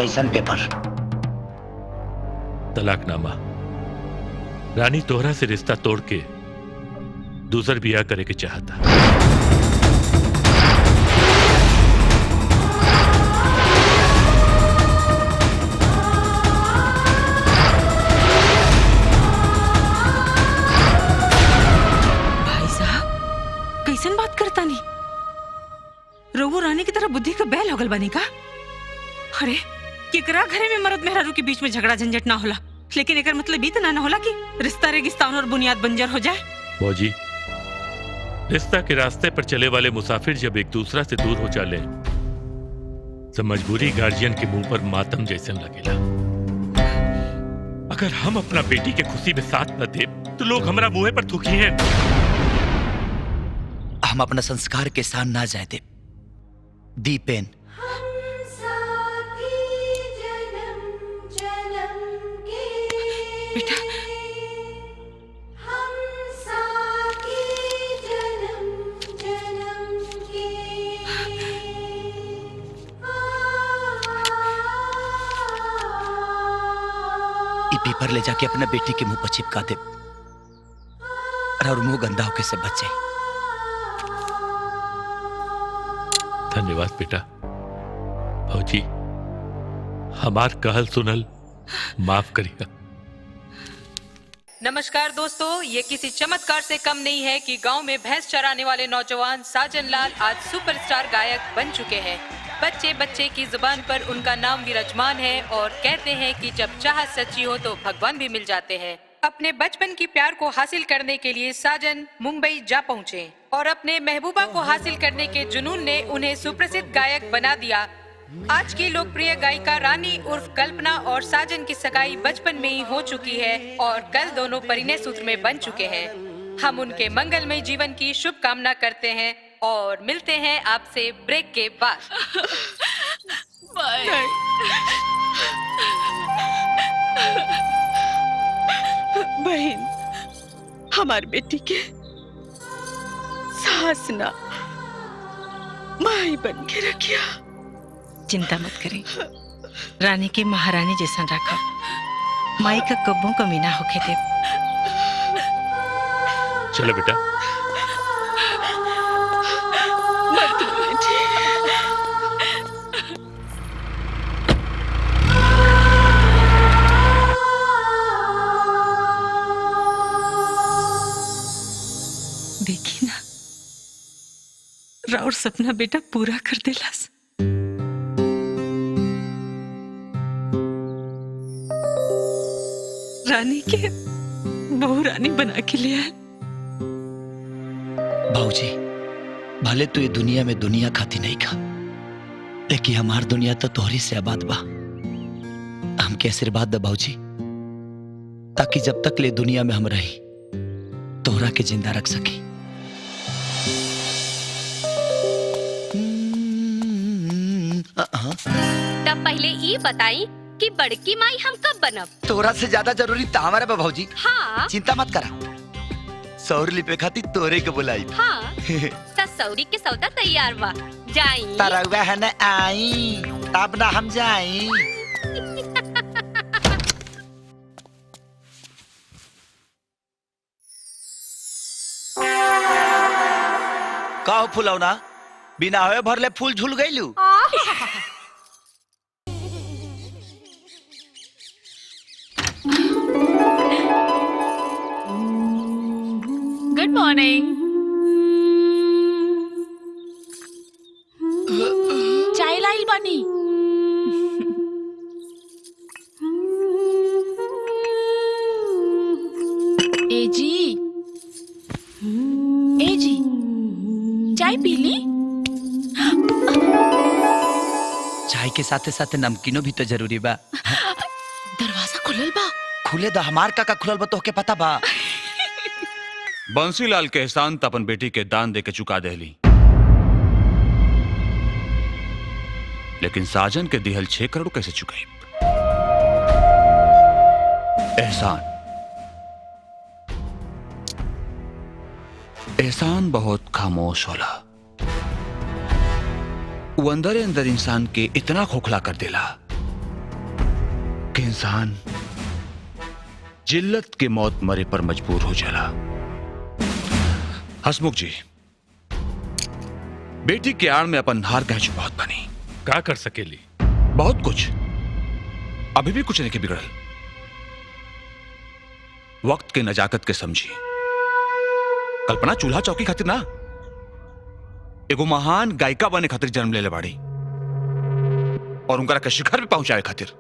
कैसन पेपर? तलाकनामा। रानी तोहरा से रिश्ता तोड़ के दूसर बियाह करे के चाहता। भाई साहब कैसन बात करता नहीं? रघु रानी की तरह बुद्धि का बैल होगल बनी का? अरे केकरा घरे में मर्द मेहरारू के बीच में झगड़ा झंझट ना होला, लेकिन एकर मतलब इतना ना होला कि रिश्ता रेगिस्तान और बुनियाद बंजर हो जाए। मौजी, रिश्ता के रास्ते पर चले वाले मुसाफिर जब एक दूसरा से दूर हो जाले तो मजबूरी गार्जियन के मुंह पर मातम जैसन लगेला। अगर हम अपना बेटी के खुशी में साथ न दे तो लोग हमारा मुंह पर थूकी हैं। हम अपना संस्कार के साथ ना जाए दे। दीपेन बेटा ये पेपर ले जाके अपना बेटी के मुंह पर चिपका दे और मुंह गंदा होके से बच जाए। धन्यवाद बेटा। भौजी, हमार कहल सुनल माफ करिएगा। नमस्कार दोस्तों, ये किसी चमत्कार से कम नहीं है कि गांव में भैंस चराने वाले नौजवान साजन लाल आज सुपरस्टार गायक बन चुके हैं। बच्चे बच्चे की जुबान पर उनका नाम विराजमान है और कहते हैं कि जब चाहत सच्ची हो तो भगवान भी मिल जाते हैं। अपने बचपन की प्यार को हासिल करने के लिए साजन मुंबई जा पहुँचे और अपने महबूबा को हासिल करने के जुनून ने उन्हें सुप्रसिद्ध गायक बना दिया। आज की लोकप्रिय गायिका रानी उर्फ कल्पना और साजन की सगाई बचपन में ही हो चुकी है और कल दोनों परिणय सूत्र में बन चुके हैं। हम उनके मंगलमय जीवन की शुभकामना करते हैं और मिलते हैं आपसे ब्रेक के बाद। बहन, हमार बेटी के सास ना माई बन के रखिया। चिंता मत करें, रानी के महारानी जैसा रखा, माई का कब्बों कमी ना होके दे। चलो बेटा। देखी ना, राउर सपना बेटा पूरा कर देलास। रानी के बहू रानी बना के ले आए। भाऊजी, भले तू ये दुनिया में दुनिया खाती नहीं खा, लेकिन हमार दुनिया तो तोहरी से आबाद बा। हमके आशीर्वाद दे भाऊजी, ताकि जब तक ले दुनिया में हम रही तोहरा के जिंदा रख सकी। तब पहले ये बताई कि बड़की माई हम कब बनब? तोरा से ज्यादा जरूरी तो हमारा बा भाऊजी। हाँ। चिंता मत करा, सौर लिपे खाती तोरे के बुलाई। हाँ। त सौरी के सौदा तैयार बा, जाई। तरवा है न आई, तब ना हम जाई। काहो फुलौना, बिना होए भरले फूल झूल गईलू। Good morning. चाय लाइल बानी। ए जी, चाय पी ली? चाय के साथे साथे नमकीनो भी तो जरूरी बा। दरवाजा खुलल बा। खुले दा, हमार का खुलल बा तोहके पता बा। बंसीलाल के एहसान त अपन बेटी के दान दे के चुका देली, लेकिन साजन के दिहल 6 करोड़ कैसे चुकाई? एहसान एहसान बहुत खामोश होला। वो अंदर अंदर इंसान के इतना खोखला कर देला कि इंसान जिल्लत के मौत मरे पर मजबूर हो जाला। हसमुख जी, बेटी के आड़ में अपन हार कह छुपावत बनी। का कर सकेली? बहुत कुछ, अभी भी कुछ नहीं के बिगड़ल। वक्त के नजाकत के समझी। कल्पना चूल्हा चौकी खातिर ना, एगो महान गायिका बने खातिर जन्म ले बाड़ी, और उनका के शिखर पे पहुंचाए खातिर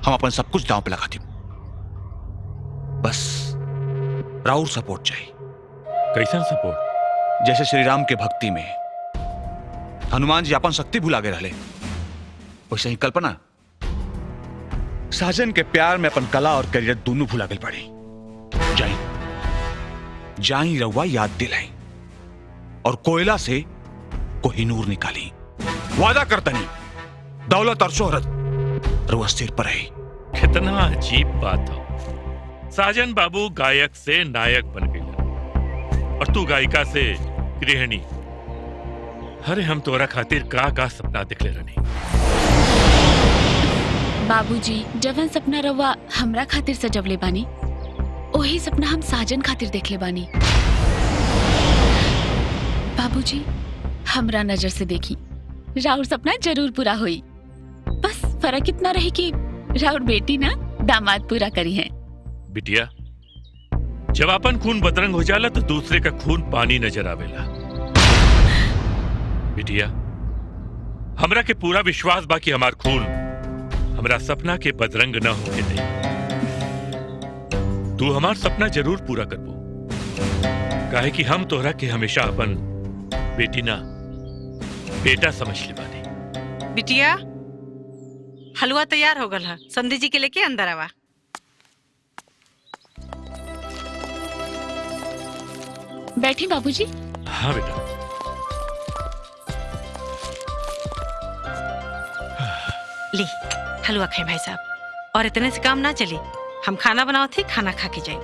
हम अपन सब कुछ दांव पे लगा दी। बस राउर सपोर्ट चाहिए। कैसन सपोर्ट? जैसे श्री राम के भक्ति में हनुमान जी अपन शक्ति भुला गए रहले, वैसे ही कल्पना साजन के प्यार में अपन कला और करियर दोनों भुला गई पड़ी। जाई रउआ याद दिलाई और कोयला से कोहिनूर निकाली। वादा करतनी दौलत और शोहरत रउआ सिर पर है। कितना अजीब बात हो। साजन बाबू गायक से नायक बन गई और तू गायिका से गृहिणी। अरे हम तोरा खातिर का सपना दिखले रहनी। बाबूजी, जवन सपना रवा हमरा खातिर सजवले बानी, वही सपना हम साजन खातिर देखले बानी। बाबूजी, हमरा नजर से देखी, राउर सपना जरूर पूरा होई। बस फर्क इतना रही कि राउर बेटी ना दामाद पूरा करी है। बिटिया, जब अपन खून बदरंग हो जाला तो दूसरे का खून पानी नजर आवेला। बिटिया, हमरा के पूरा विश्वास बा कि हमार खून हमरा सपना के बदरंग न होके दे। तू हमार सपना जरूर पूरा करबो, काहे कि हम तोहरा के हमेशा अपन बेटी ना बेटा समझ ले बानी। बिटिया, हलवा तैयार हो गल है, समधी जी के लेके अंदर आवा। बैठी बाबूजी। हाँ बेटा। ली हलवा खाए भाई साहब, और इतने से काम ना चली। हम खाना बनाओ थे, खाना खा के जाए।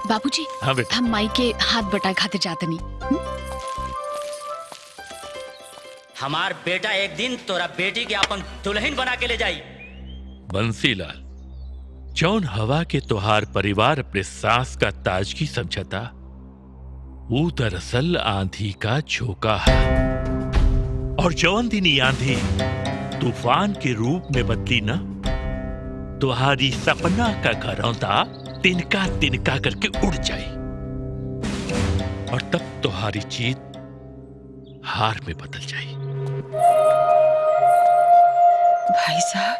बाबूजी, हाँ बेटा। हम माई के हाथ बटा खातिर जाते नहीं। हमार बेटा एक दिन तोरा बेटी के अपन दुल्हन बना के ले जाई। बंसीलाल, जौन हवा के तोहार परिवार अपने सास का ताजगी समझता, वो दरअसल आंधी का झोंका है। और जौन दिन ये आंधी तूफान के रूप में बदली ना, तुम्हारी सपना का घरौंदा तिनका तिनका करके उड़ जाए, और तब तुम्हारी जीत हार में बदल जाए। भाई साहब,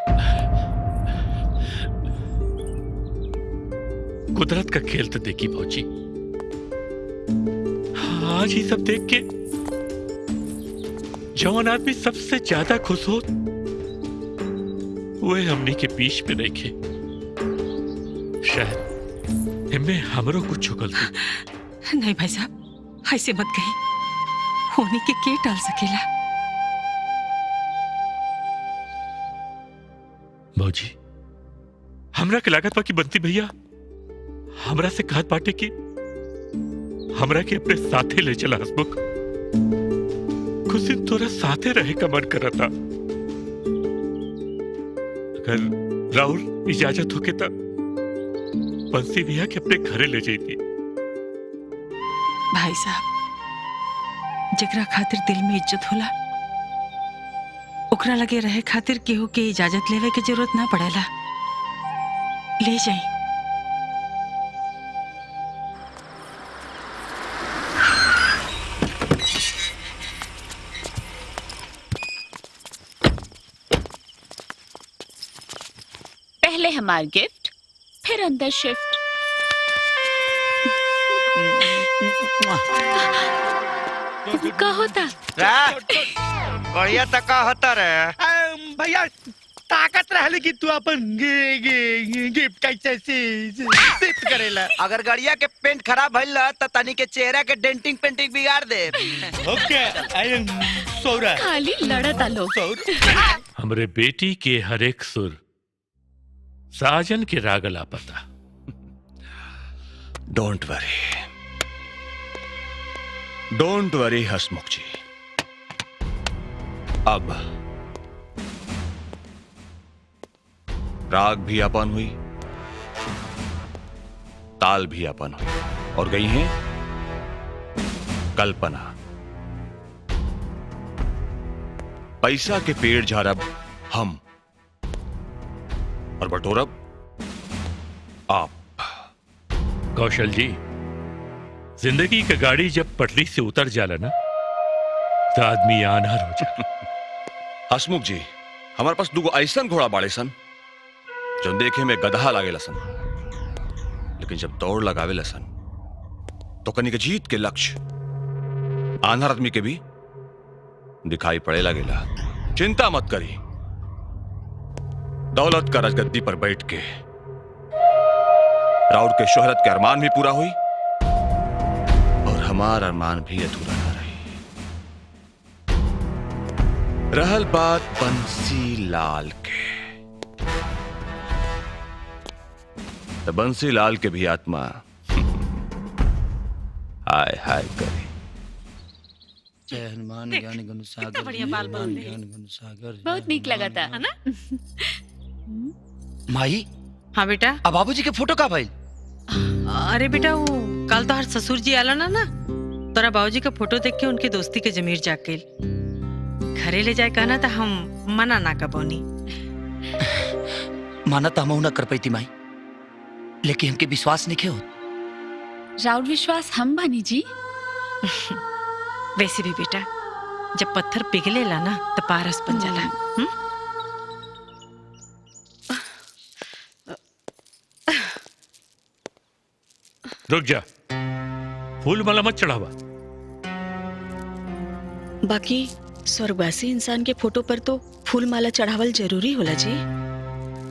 कुदरत का खेल तो देखी भौजी। आज ही सब देख के जवान आदमी सबसे ज्यादा खुश हो, वो हमने के बीच में नहीं खे। शायद इनमें हमरो कुछ गलती। नहीं भाई साहब, ऐसे मत कही। होने के टाल सकेला। भौजी, हमरा के लागत बा कि बंती भैया हमरा से कहत बाटे कि हमरा के अपने साथे ले चला। हसमुख, कुछ दिन तोरा साथे रहे का मन कर था। अगर राहुल इजाजत होके तब बंसी भैया के अपने घरे ले जाती। भाई साहब, जकरा खातिर दिल में इज्जत होला, ओकरा लगे रहे खातिर केहू के इजाजत लेवे के जरूरत ना पड़ेला। ले जाई। पहले हमार गिफ्ट, फिर अंदर शिफ्ट। का होता बढ़िया तो का होता रे भैया। ताकत रहले कि तू अपन गिफ्ट कैसे शिफ्ट करेला। अगर गाड़िया के पेंट खराब भइल त तनी के चेहरा के डेंटिंग पेंटिंग बिगाड़ दे। ओके, आई एम सौरा। खाली लड़त आलो। हमरे बेटी के हर एक सुर साजन के रागला पता। डोंट वरी हसमुख जी। अब राग भी अपन हुई, ताल भी अपन हुई, और गई हैं कल्पना। पैसा के पेड़ झाड़ब हम और बटोरब आप। कौशल जी, जिंदगी का गाड़ी जब पटरी से उतर जाला ना तो आदमी आनार हो जाए। हसमुख जी, हमारे पास दुगो ऐसन घोड़ा बाड़े सन जो देखे में गधा लागे लसन, लेकिन जब दौड़ लगावे लसन तो कनी के जीत के लक्ष्य आंधर आदमी के भी दिखाई पड़े लगेला। चिंता मत करी, दौलत का राजगद्दी पर बैठ के राउर के शोहरत के अरमान भी पूरा हुई और हमारा अरमान भी अधूरा ना रही। रहल बात बंसी लाल के, तो बंसी लाल के भी आत्मा हाय हाय करे। जय हनुमान देख, ज्ञान गुण सागर, कितना बढ़िया बाल बन रहे हैं। ज्ञान गुण सागर, बहुत नीक लगा था। है ना? माई, हाँ बेटा। अब बाबूजी के फोटो का भाई? अरे बेटा, वो कल तो हर ससुर जी आला ना तोरा बाबूजी का फोटो देख के उनके दोस्ती के जमीर जाग गई। घरे ले जाए कहना था, हम मना ना कर पानी। माना तो हम ना कर पाई माई, लेकिन हमके विश्वास नहीं हो। राउर विश्वास हम बानी जी। वैसे भी बेटा, जब पत्थर पिघलेला ना तो पारस बन जाला। रुक जा, फूल माला मत चढ़ावा। बाकी स्वर्गवासी इंसान के फोटो पर तो फूल माला चढ़ावल जरूरी होला जी।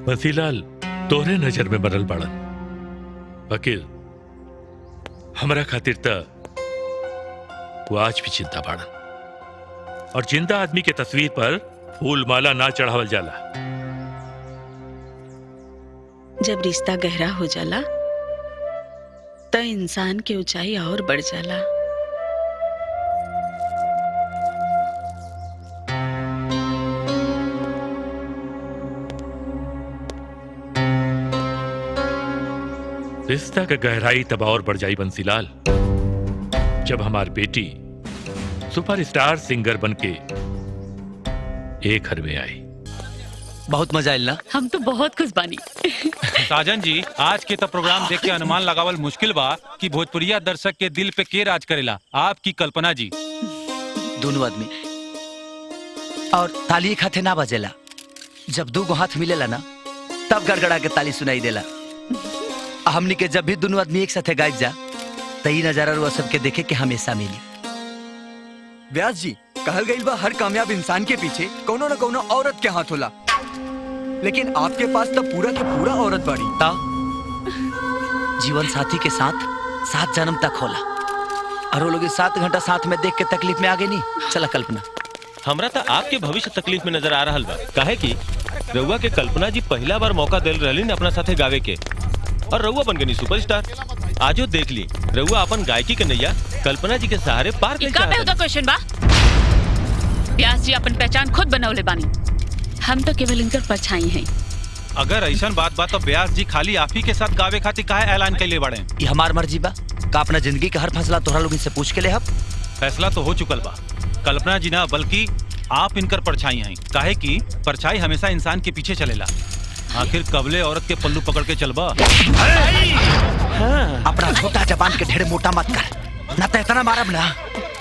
बंसीलाल तोहरे नजर में बदल बाड़न, वकील हमरा खातिर त वो आज भी चिंता बाड़न, और जिंदा आदमी के तस्वीर पर फूल माला ना चढ़ावल जाला। जब रिश्ता गहरा हो जाला तो इंसान की ऊंचाई और बढ़ जाला। रिश्ता का गहराई तब और बढ़ जाई बंसीलाल, जब हमारी बेटी सुपरस्टार सिंगर बनके एक घर में आई। बहुत मजा आयल ना? हम तो बहुत खुश बानी। साजन जी, आज के तो प्रोग्राम देख के अनुमान लगावल मुश्किल बा कि भोजपुरिया दर्शक के दिल पे के राज करेला, आपकी कल्पना जी। दोनों आदमी और ताली खाते ना बजेला, जब दो हाथ मिलेला ना तब गड़गड़ा के ताली सुनाई देला। हमनी के जब भी दोनों आदमी एक साथे गायब जा तई नजारा रुआ सबके देखे के हमेशा मिली। व्यास जी, कहल गई बा हर कामयाब इंसान के पीछे कोनो न कोनो औरत के हाथ होला, लेकिन आपके पास तो पूरा के पूरा औरत बाड़ी। ता जीवन साथी के साथ 7 जन्म तक होला, और वो लोग 7 घंटा साथ में देख के तकलीफ में आगे नहीं चला। कल्पना, हमरा तो आपके भविष्य तकलीफ में नजर आ रहा बा, काहे कि रउआ के कल्पना जी पहला बार मौका दिल रहली अपना साथे गावे के, और रउआ बन गई सुपरस्टार। आजो देख ली रउआ अपन गायकी के नैया कल्पना जी के सहारे पार ले जाता। क्वेश्चन बा, व्यास जी अपन पहचान खुद बनौले बानी, हम तो केवल इनकर परछाई हैं। अगर ऐसा बात तो व्यास जी खाली आप ही के साथ गावे खातिर काहे ऐलान कैले बाड़े? ये हमार मर्जी बा का अपना जिंदगी का हर फैसला तोहरा लोगन से पूछ के ले। फैसला तो हो चुकल बा, कल्पना जी ना बल्कि आप इनकर परछाई हैं, काहे कि परछाई हमेशा इंसान के पीछे चलेला। आखिर कबले औरत के पल्लू पकड़ के चलबा। अपना छोटा जबान के ढेर मोटा मत कर, ना तो इतना मारब ना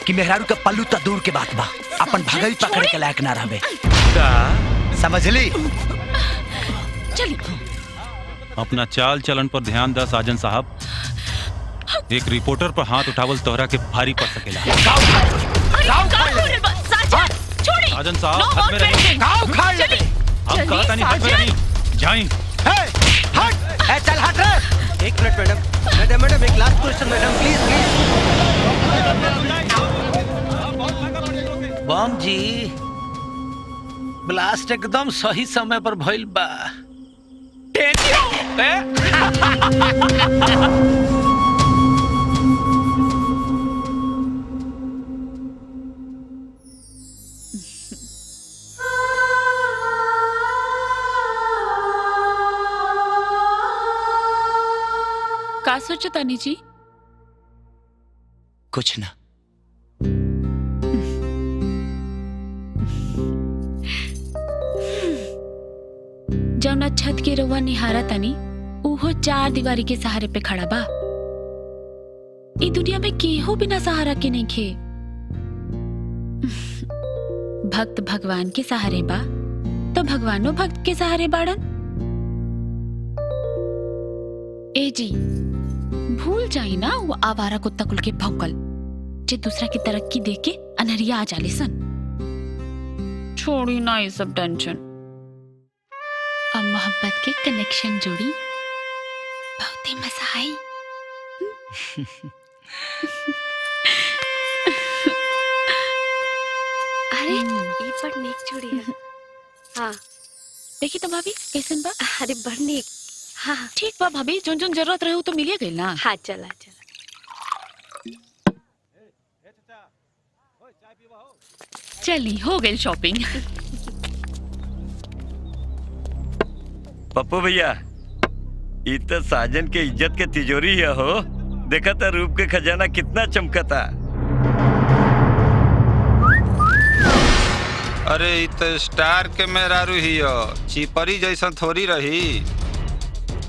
कि मेहरारू के पल्लू तो दूर के बात बा, अपन भागल पकड़े के लायक ना रहबे। समझ ली? चली। अपना चाल चलन पर ध्यान दा साजन साहब, एक रिपोर्टर पर हाथ उठावल तोहरा के भारी पड़ सकेला। साजन साहब हाथ में रही, हम कहता नहीं हाथ में रही, जाएं। चल हट रे। 1 मिनट मैडम, मैडम एक last question madam, please please. Bomb जी, ब्लास्ट एकदम सही समय पर भइल बा। का सोचो तानी जी? कुछ ना। जौना छत के रउआ निहारा तानी उहो 4 दीवारी के सहारे पे खड़ा बा। ई दुनिया में केहू बिना सहारा के नहीं खे। भक्त भगवान के सहारे बा तो भगवानो भक्त के सहारे बाड़न। ए जी, भूल जाई ना वो आवारा कुत्ता कुल के भौंकल जे दूसरा की तरक्की देख के अनहरिया आ जाले सन। छोड़ी ना ये सब टेंशन। अब मोहब्बत के कनेक्शन जोड़ी बहुत ही मजा आई। अरे ई पर नेक जोड़ी है। हाँ देखी तो भाभी कैसन बा? अरे बड़ नेक। हाँ ठीक बा भाभी, जोन जोन जरूरत रहे तो मिलिए गई ना। हाँ चला चला। चली हो गई शॉपिंग। पप्पू भैया, ई तो साजन के इज्जत के तिजोरी है हो। देखा था रूप के खजाना कितना चमकता। अरे ई तो स्टार के मेहरारू ही हो, चिपरी जैसा थोड़ी रही।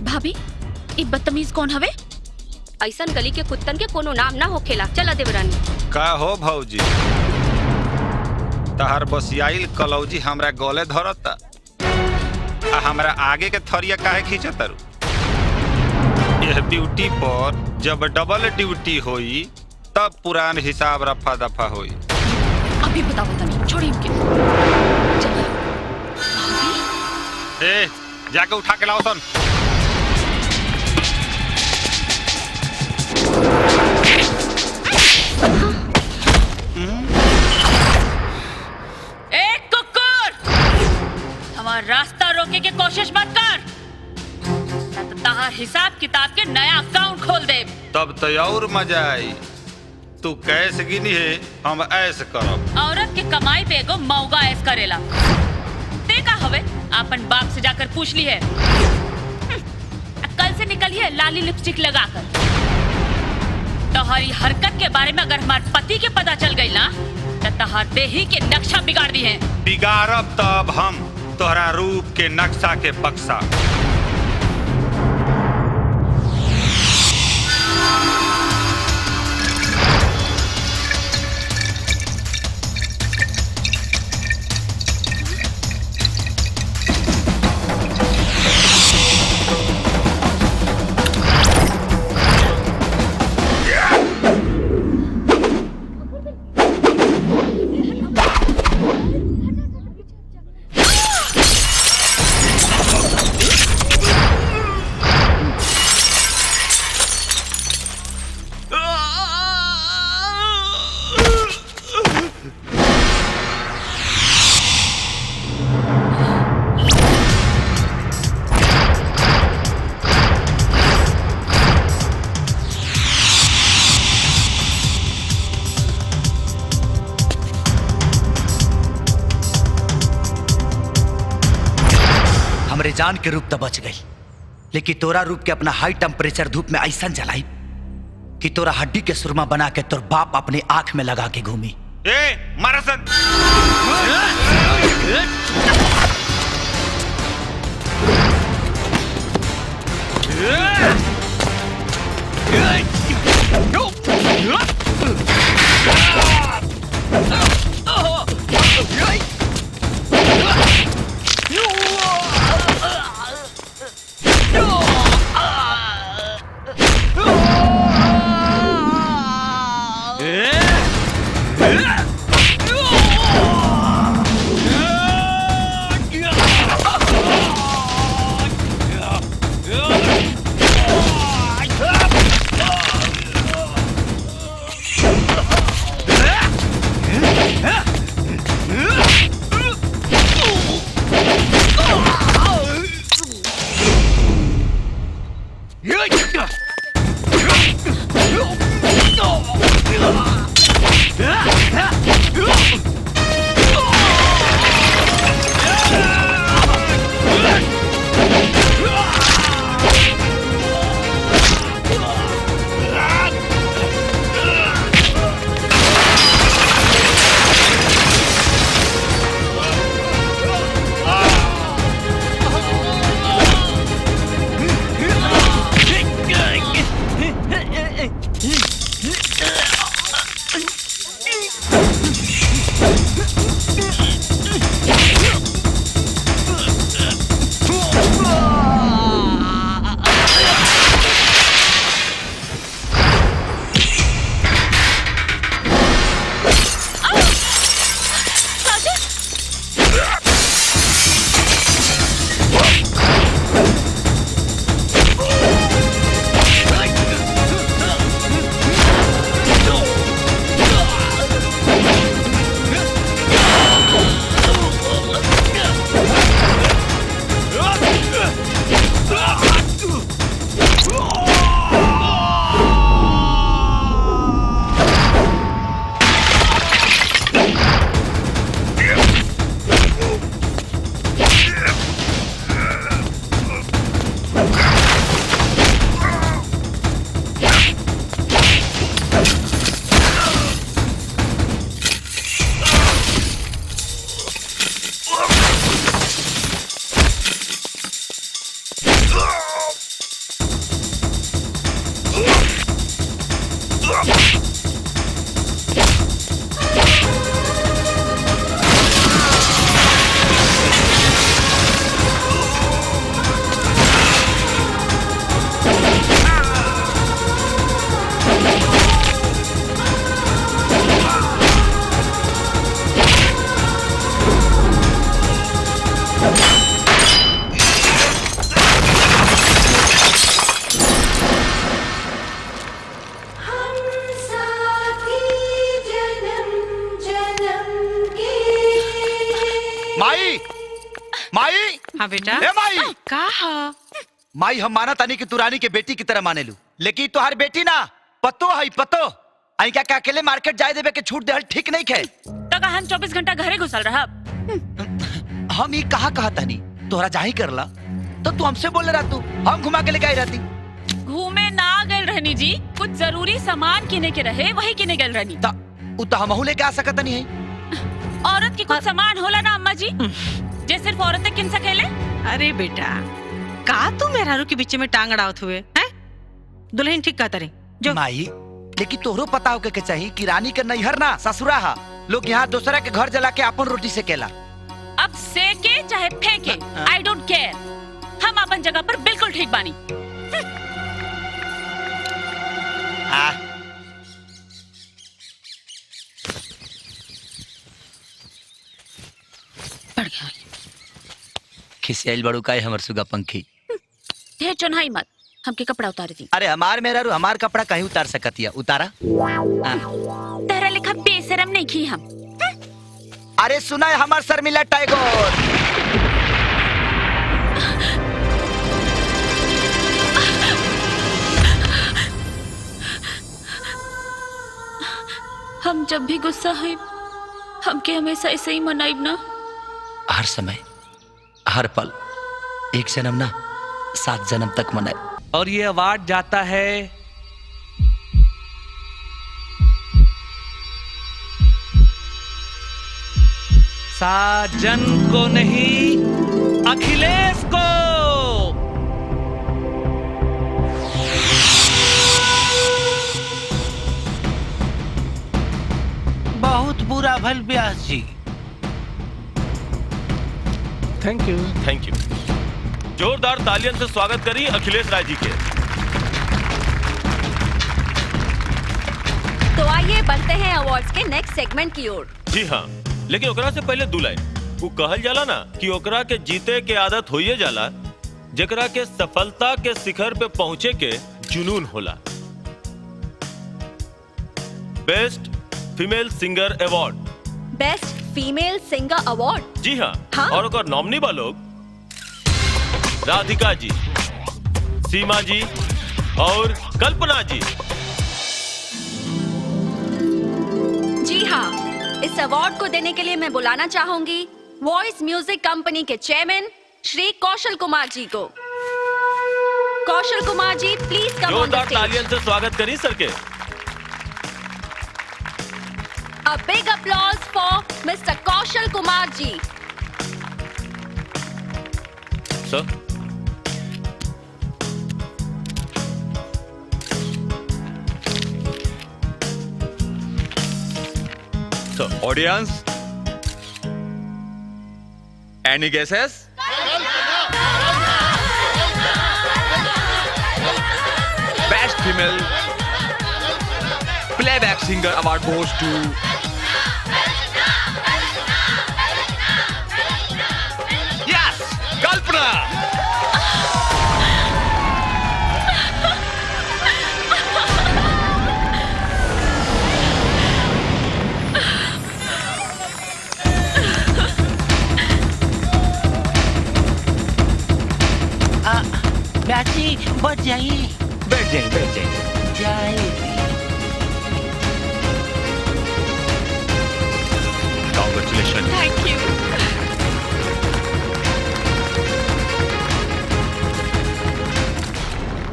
भाभी ई बदतमीज कौन हवे? ऐसन गली के कुत्तन के कोनो नाम ना होखेला। चला देवरानी। का हो भौजी, तहार बसियाइल कलौजी हमरा गले धरता आ हमरा आगे के थरिया काहे खींचतारू? यह ड्यूटी पर जब डबल ड्यूटी होई तब पुरान हिसाब रफा दफा होई। अभी बताओ तनी, छोड़ी इनके। चलिए ए जाके उठा के लाओ सन। एक कुकुर, हमारा रास्ता रोके के कोशिश मत कर, न तो तहार हिसाब किताब के नया अकाउंट खोल दे। तब तो और मजा आई। तू कैसे गिनी है, हम ऐसे करब। औरत के कमाई पे एगो मौगा ऐस करेला। देखा हवे, अपन बाप से जाकर पूछ ली है। कल से निकलिए लाली लिपस्टिक लगाकर। तोहरी हरकत के बारे में अगर हमारे पति के पता चल गई ना तो तहार देही के नक्शा बिगाड़ दी है। बिगाड़ब तब हम तोहरा रूप के नक्शा के बक्सा। हमरे जान के रूप तो बच गई, लेकिन तोरा रूप के अपना हाई टेम्परेचर धूप में ऐसा जलाई कि तोरा हड्डी के सुरमा बना के तोर बाप अपने आंख में लगा के घूमी। ए मारसन। माई। हाँ बेटा। ए माई। कहा माई हम माना तानी कि तू रानी के बेटी की तरह माने लू, लेकिन तुहार बेटी ना पतो है पतो। आई क्या अकेले मार्केट जाए देवे के छूट दे ठीक नहीं खे। तो हम 24 घंटा घरे घुसल रहा। हम ये कहा तानी तोहरा जाही करला तो तू हमसे बोले रहा, तू हम घुमा के लेके आई रहती। घूमे ना गए रहनी जी, कुछ जरूरी सामान किने के रहे वही किने गए रहनी। तो हमहू लेके आ सकत नहीं है। औरत की कुछ सामान होला ना अम्मा जी, जे सिर्फ औरतें किन सकेले। अरे बेटा का तू मेहरारू के बीच में टांग अड़ावत हुए हैं? दुल्हन ठीक कहता रही जो माई, लेकिन तोहरो पता हो के चाहिए कि रानी के नैहर ना ससुरा हा। लोग यहाँ दूसरा के घर जला के अपन रोटी से केला। अब सेके चाहे फेंके, आई डोंट केयर। हम अपन जगह पर बिल्कुल ठीक बानी। खिसियाइल बड़ू का है हमर सुगा पंखी। ढेर चुनाई मत, हमके कपड़ा उतार दी। अरे हमार मेहरारू हमार कपड़ा कहीं उतार सकतिया, उतारा। तेरा लिखा बेशरम नहीं की हम। अरे सुना है हमार शर्मिला टैगोर। हम जब भी गुस्सा है हमके हमेशा ऐसे ही मनाइब ना। हर समय हर पल एक जन्म ना 7 जन्म तक मनाए। और ये अवार्ड जाता है साजन को नहीं, अखिलेश को। बहुत बुरा भल ब्यास जी। Thank you. जोरदार तालियों से स्वागत करी अखिलेश राय जी के। तो आइए बढ़ते हैं अवार्ड्स के नेक्स्ट सेगमेंट की ओर। जी हाँ, लेकिन ओकरा से पहले दुलाई वो कहल जाला ना कि ओकरा के जीते के आदत होइए जाला, जेकरा के सफलता के शिखर पे पहुंचे के जुनून होला। Best female singer award. Best female singer award. जी हाँ, और ओकर नॉमिनी बा लोग राधिका जी, सीमा जी और कल्पना जी। जी हाँ, इस अवार्ड को देने के लिए मैं बुलाना चाहूंगी वॉइस म्यूजिक कंपनी के चेयरमैन श्री कौशल कुमार जी को। Kaushal Kumar ji please come on द जोरदार स्टेज। तालियों से स्वागत करी सर के। A big applause for Mr. Kaushal Kumar ji. Sir. So, audience, any guesses? Best female playback singer award goes to yes, Kalpana. ब्यासी बच जाइए। बैठ जाइए। Congratulations. Thank you.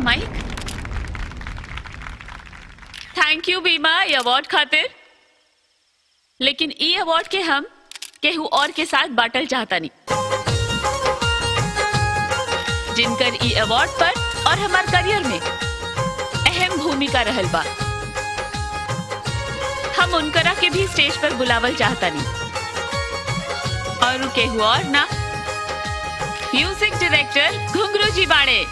Mike, thank you बीमा ये अवार्ड खातिर, लेकिन ई अवार्ड के हम केहू और के साथ बाटल चाहता नहीं, जिनकर ई अवार्ड पर और हमार करियर में अहम भूमिका रहल बा। हम उनकरा के भी स्टेज पर बुलावल चाहता नहीं, और केहू और ना, म्यूजिक डायरेक्टर घुंगरू जी बाड़े।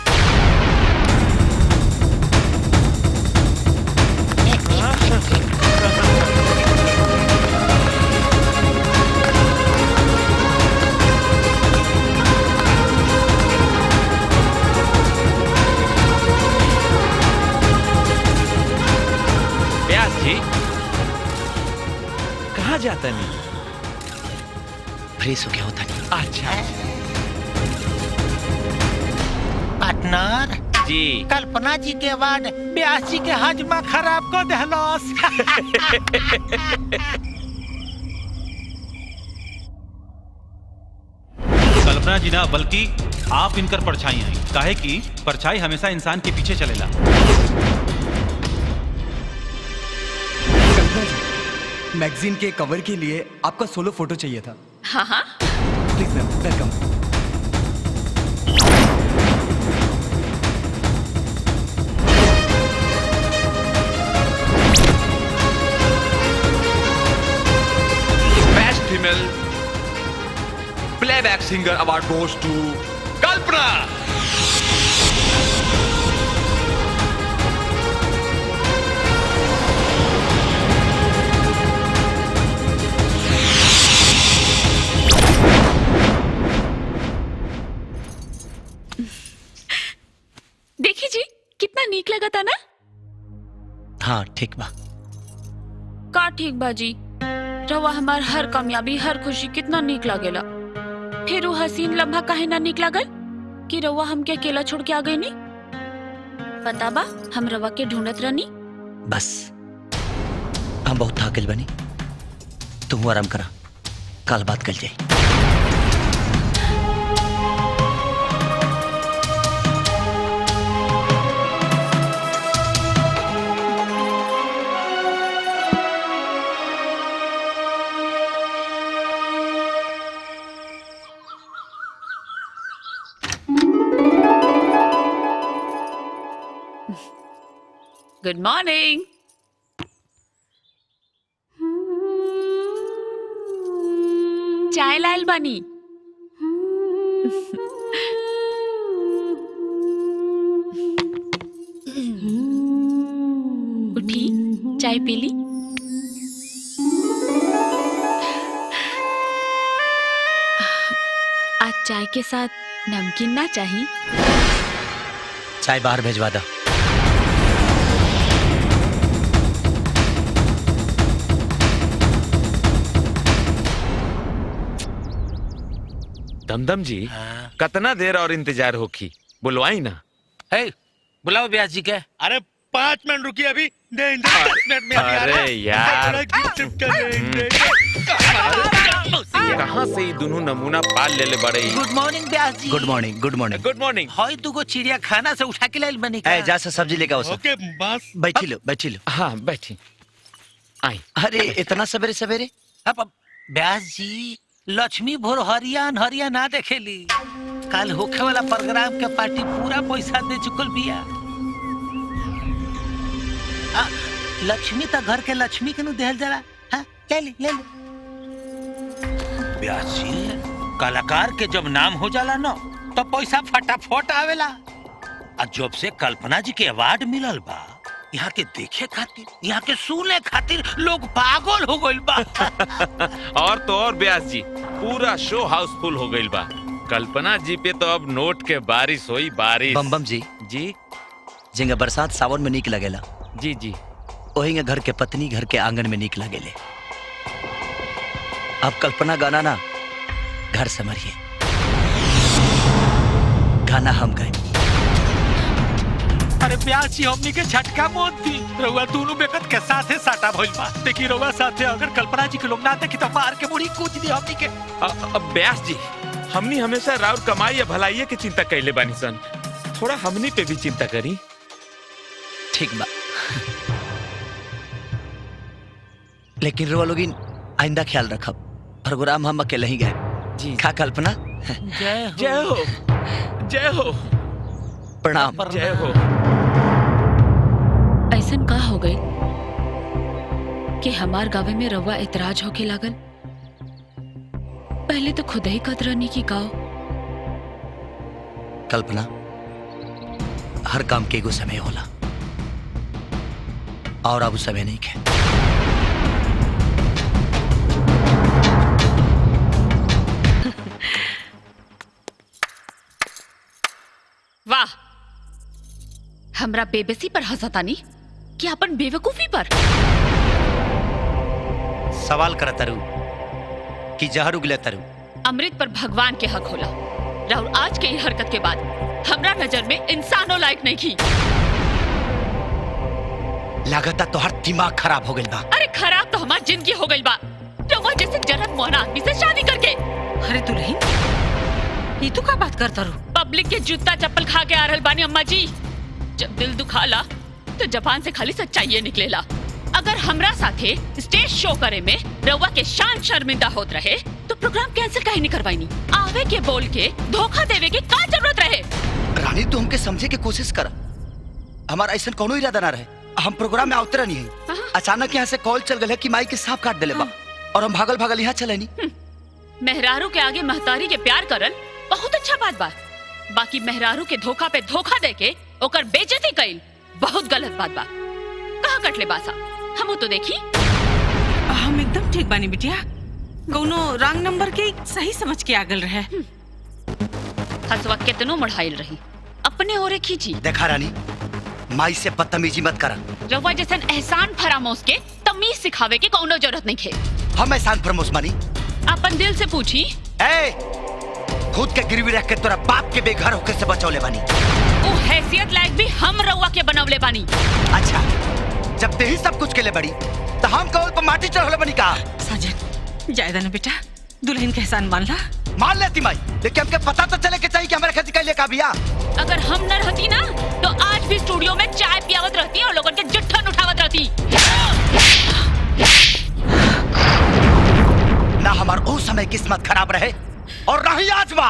ब्यास जी कहाँ जाता नहीं? फ्रेश हो गया होता नहीं। अच्छा। पार्टनर जी कल्पना जी के बाद व्यास जी के हजमा खराब को दहलोस। कल्पना जी ना बल्कि आप इनकर परछाई हैं। काहे कि परछाई हमेशा इंसान के पीछे चलेला। कल्पना जी, मैगजीन के कवर के लिए आपका सोलो फोटो चाहिए था। हाँ हाँ please ma'am, welcome. Best female playback singer award goes to Kalpana. देखी जी कितना नीक लगा था ना। हाँ ठीक बा। का ठीक बाजी रवा हमार हर कामयाबी हर खुशी कितना नीक लागेला। फिर वो हसीन लम्हा काहे ना नीक लागल कि रवा हमके अकेला छोड़ के आ गई नी। पता बा हम रवा के ढूंढत रहनी। बस हम बहुत थाकल बनी, तुम आराम करा, कल बात कर जाए। Good morning. चाय लाल बानी। उठी चाय पी ली। आज चाय के साथ नमकीन ना चाहिए? चाय बाहर भेजवा दो। दमदम जी कितना देर और इंतजार होखी, बुलवाई ना। है बुलाओ व्यास जी के। अरे 5 मिनट रुकिए, अभी 10 मिनट में अरे यार यार कहाँ से ये दोनों नमूना पाल ले बड़े। गुड मॉर्निंग व्यास जी। Good morning, good morning. Good morning. हई तुगो चिड़िया खाना से उठा के लाइल बनी का। ए जा से सब्जी लेके आओ। ओके बस बैठी लो, बैठी लो। हाँ बैठी। आई। अरे इतना सवेरे सवेरे? अब व्यास जी लक्ष्मी भोर हरिया अनहरिया ना देखेली। कल होखे वाला प्रोग्राम के पार्टी पूरा पैसा दे चुकल बिया। लक्ष्मी तो घर के लक्ष्मी के नु देहल जरा। हाँ ले ले ले ले। व्यास जी कलाकार के जब नाम हो जाला ना तो पैसा फटाफट आवेला। और जब से कल्पना जी के अवार्ड मिलल बा, यहाँ के देखे खातिर, यहाँ के सुने खातिर लोग पागल हो गइल बा। और तो और व्यास जी पूरा शो हाउसफुल हो गइल बा। कल्पना जी पे तो अब नोट के बारिश होई बारिश। बम बम जी जी जिंगा बरसात सावन में नीक लगेला। जी जी वही घर के पत्नी घर के आंगन में नीक लगेले। अब कल्पना गाना ना घर समरिए, गाना हम गाए। अरे व्यास जी हमनी के झटका मौत दी। रउआ दोनों बेकत के साथे साटा भइल बा। देखी रउआ साथे अगर कल्पना जी के लोग ना देखी तो मार के मुड़ी कूच दी हमनी के। अब व्यास जी हमनी हमेशा राउर कमाई या भलाई की चिंता कैले बानी सन, थोड़ा हमनी पे भी चिंता करी। ठीक बा, लेकिन रोवा लोगिन आइंदा ख्याल रखब। प्रोग्राम हम अकेले ही गए जी। खा कल्पना। जय हो जय हो जय हो। प्रणाम। जय हो। ऐसन का हो गई कि हमार गावे में रवा इतराज होके लागल। पहले तो खुद ही कतरनी की गाओ। कल्पना हर काम के एगो समय होला और अब समय नहीं है। वाह, हमरा बेबसी पर हंसतानी कि अपन बेवकूफी पर। सवाल करत तारू कि जहर उगले तारू। अमृत पर भगवान के हक होला राहुल आज के ही हरकत के बाद हमरा नजर में इंसानों लायक नहीं की। लागता तो हर दिमाग खराब हो गई बा। अरे खराब तो हमारी जिंदगी हो गई बा, रउआ जैसे जरत मोहना आदमी से शादी करके। अरे दुल्हन, ये तू का बात करता रू? पब्लिक के जूता चप्पल खा के आ रहल बानी अम्मा जी। जब दिल दुखाला तो जबान से खाली सच्चाई निकलेला। अगर हमरा साथे स्टेज शो करे में रउआ के शान शर्मिंदा होत रहे तो प्रोग्राम कैंसिल काहे नहीं करवाईनी? आवे के बोल के धोखा देवे के का जरूरत रहे? रानी तू हमके समझे के कोशिश कर। हमारा ऐसा कोनो इरादा ना रहे। हम प्रोग्राम में आवते नहीं है। अचानक यहाँ से कॉल चल गए कि माई के सांप काट देले बा और हम भागल भागल यहाँ चले नहीं। मेहरारू के आगे महतारी के प्यार करल बहुत अच्छा बात बा, बाकी मेहरारू के धोखा पे धोखा दे के ओकर बेइज्जती कइल बहुत गलत बात बा। कहाँ कटले बासा? हमो तो देखी। हम एकदम ठीक बानी बिटिया, कोनो रंग नंबर के सही समझ के आगल रहे। हसवा कितनो मढ़ाइल रही, अपने ओरे खींची। देखा रानी, माई से बदतमीजी मत करा। रउआ जैसन एहसान फरामोश के तमीज सिखावे के कोनो जरूरत नहीं है। हम एहसान फरामोश मानी? अपन दिल से पूछी। खुद के गिरवी रख के तोरा बाप के बेघर होके से बचौले बानी। वो हैसियत लायक भी हम रउआ के बनवले बानी। अच्छा, जब ते ही सब कुछ के ले बड़ी तो हम कौल पर माटी चढ़ले बनी का? साजन जायदा ना बेटा, दुल्हन के एहसान मान ला। मान लेती माई, लेकिन हमके पता तो चले के चाहिए कि हमारे खर्च का ले का बिया। अगर हम न रहती ना तो आज भी स्टूडियो में चाय पियावत रहती और लोगों के जुट्ठन उठावत रहती। ना हमार उस समय किस्मत खराब रहे और ना ही आज बा।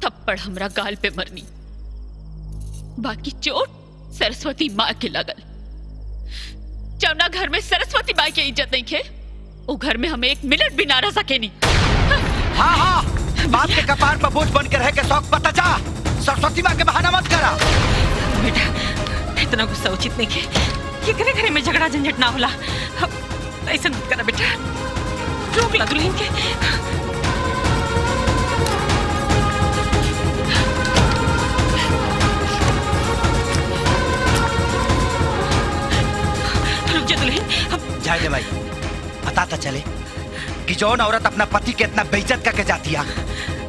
थप्पड़ हमरा गाल पे मरनी, बाकी चोट सरस्वती माँ के लगल। जौना घर में सरस्वती माँ की इज्जत नहीं खे, वो घर में हमें एक मिनट भी ना रह सके नहीं। हाँ हाँ, बाप के कपार पर बोझ बन के रह के शौक पता जा। सरस्वती माँ के बहाना मत करा। बेटा इतना गुस्सा उचित नहीं है। ये घरे घरे में झगड़ा झंझट ना होला। ऐसा मत करा बेटा, रोक ला दुल्हन के। रुक जा दुल्हन। जाए दे भाई, पता तो चले कि जौन औरत अपना पति के इतना बेइज्जत करके जाती है,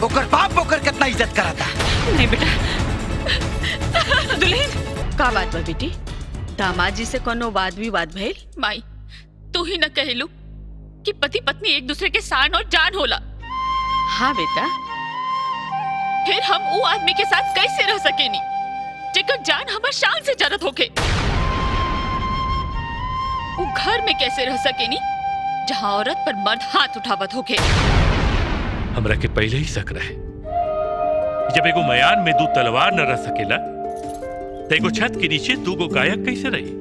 ओकर बाप ओकर कितना इज्जत कराता। नहीं बेटा। दुल्हन का बात बा बेटी? दामाद जी से कोनो वाद विवाद भइल? माई तू ही न कहलू कि पति पत्नी एक दूसरे के शान और जान होला। हाँ बेटा। फिर हम वो आदमी के साथ कैसे रह सकेनी जेकर जान हमार शान से जरत होके? वो घर में कैसे रह सकेनी जहाँ औरत पर मर्द हाथ उठावत होके? हमरा के पहले ही शक रहे। जब एगो मयान में दो तलवार न रह सकेला तो एगो छत के नीचे दो गो गायक कैसे रही?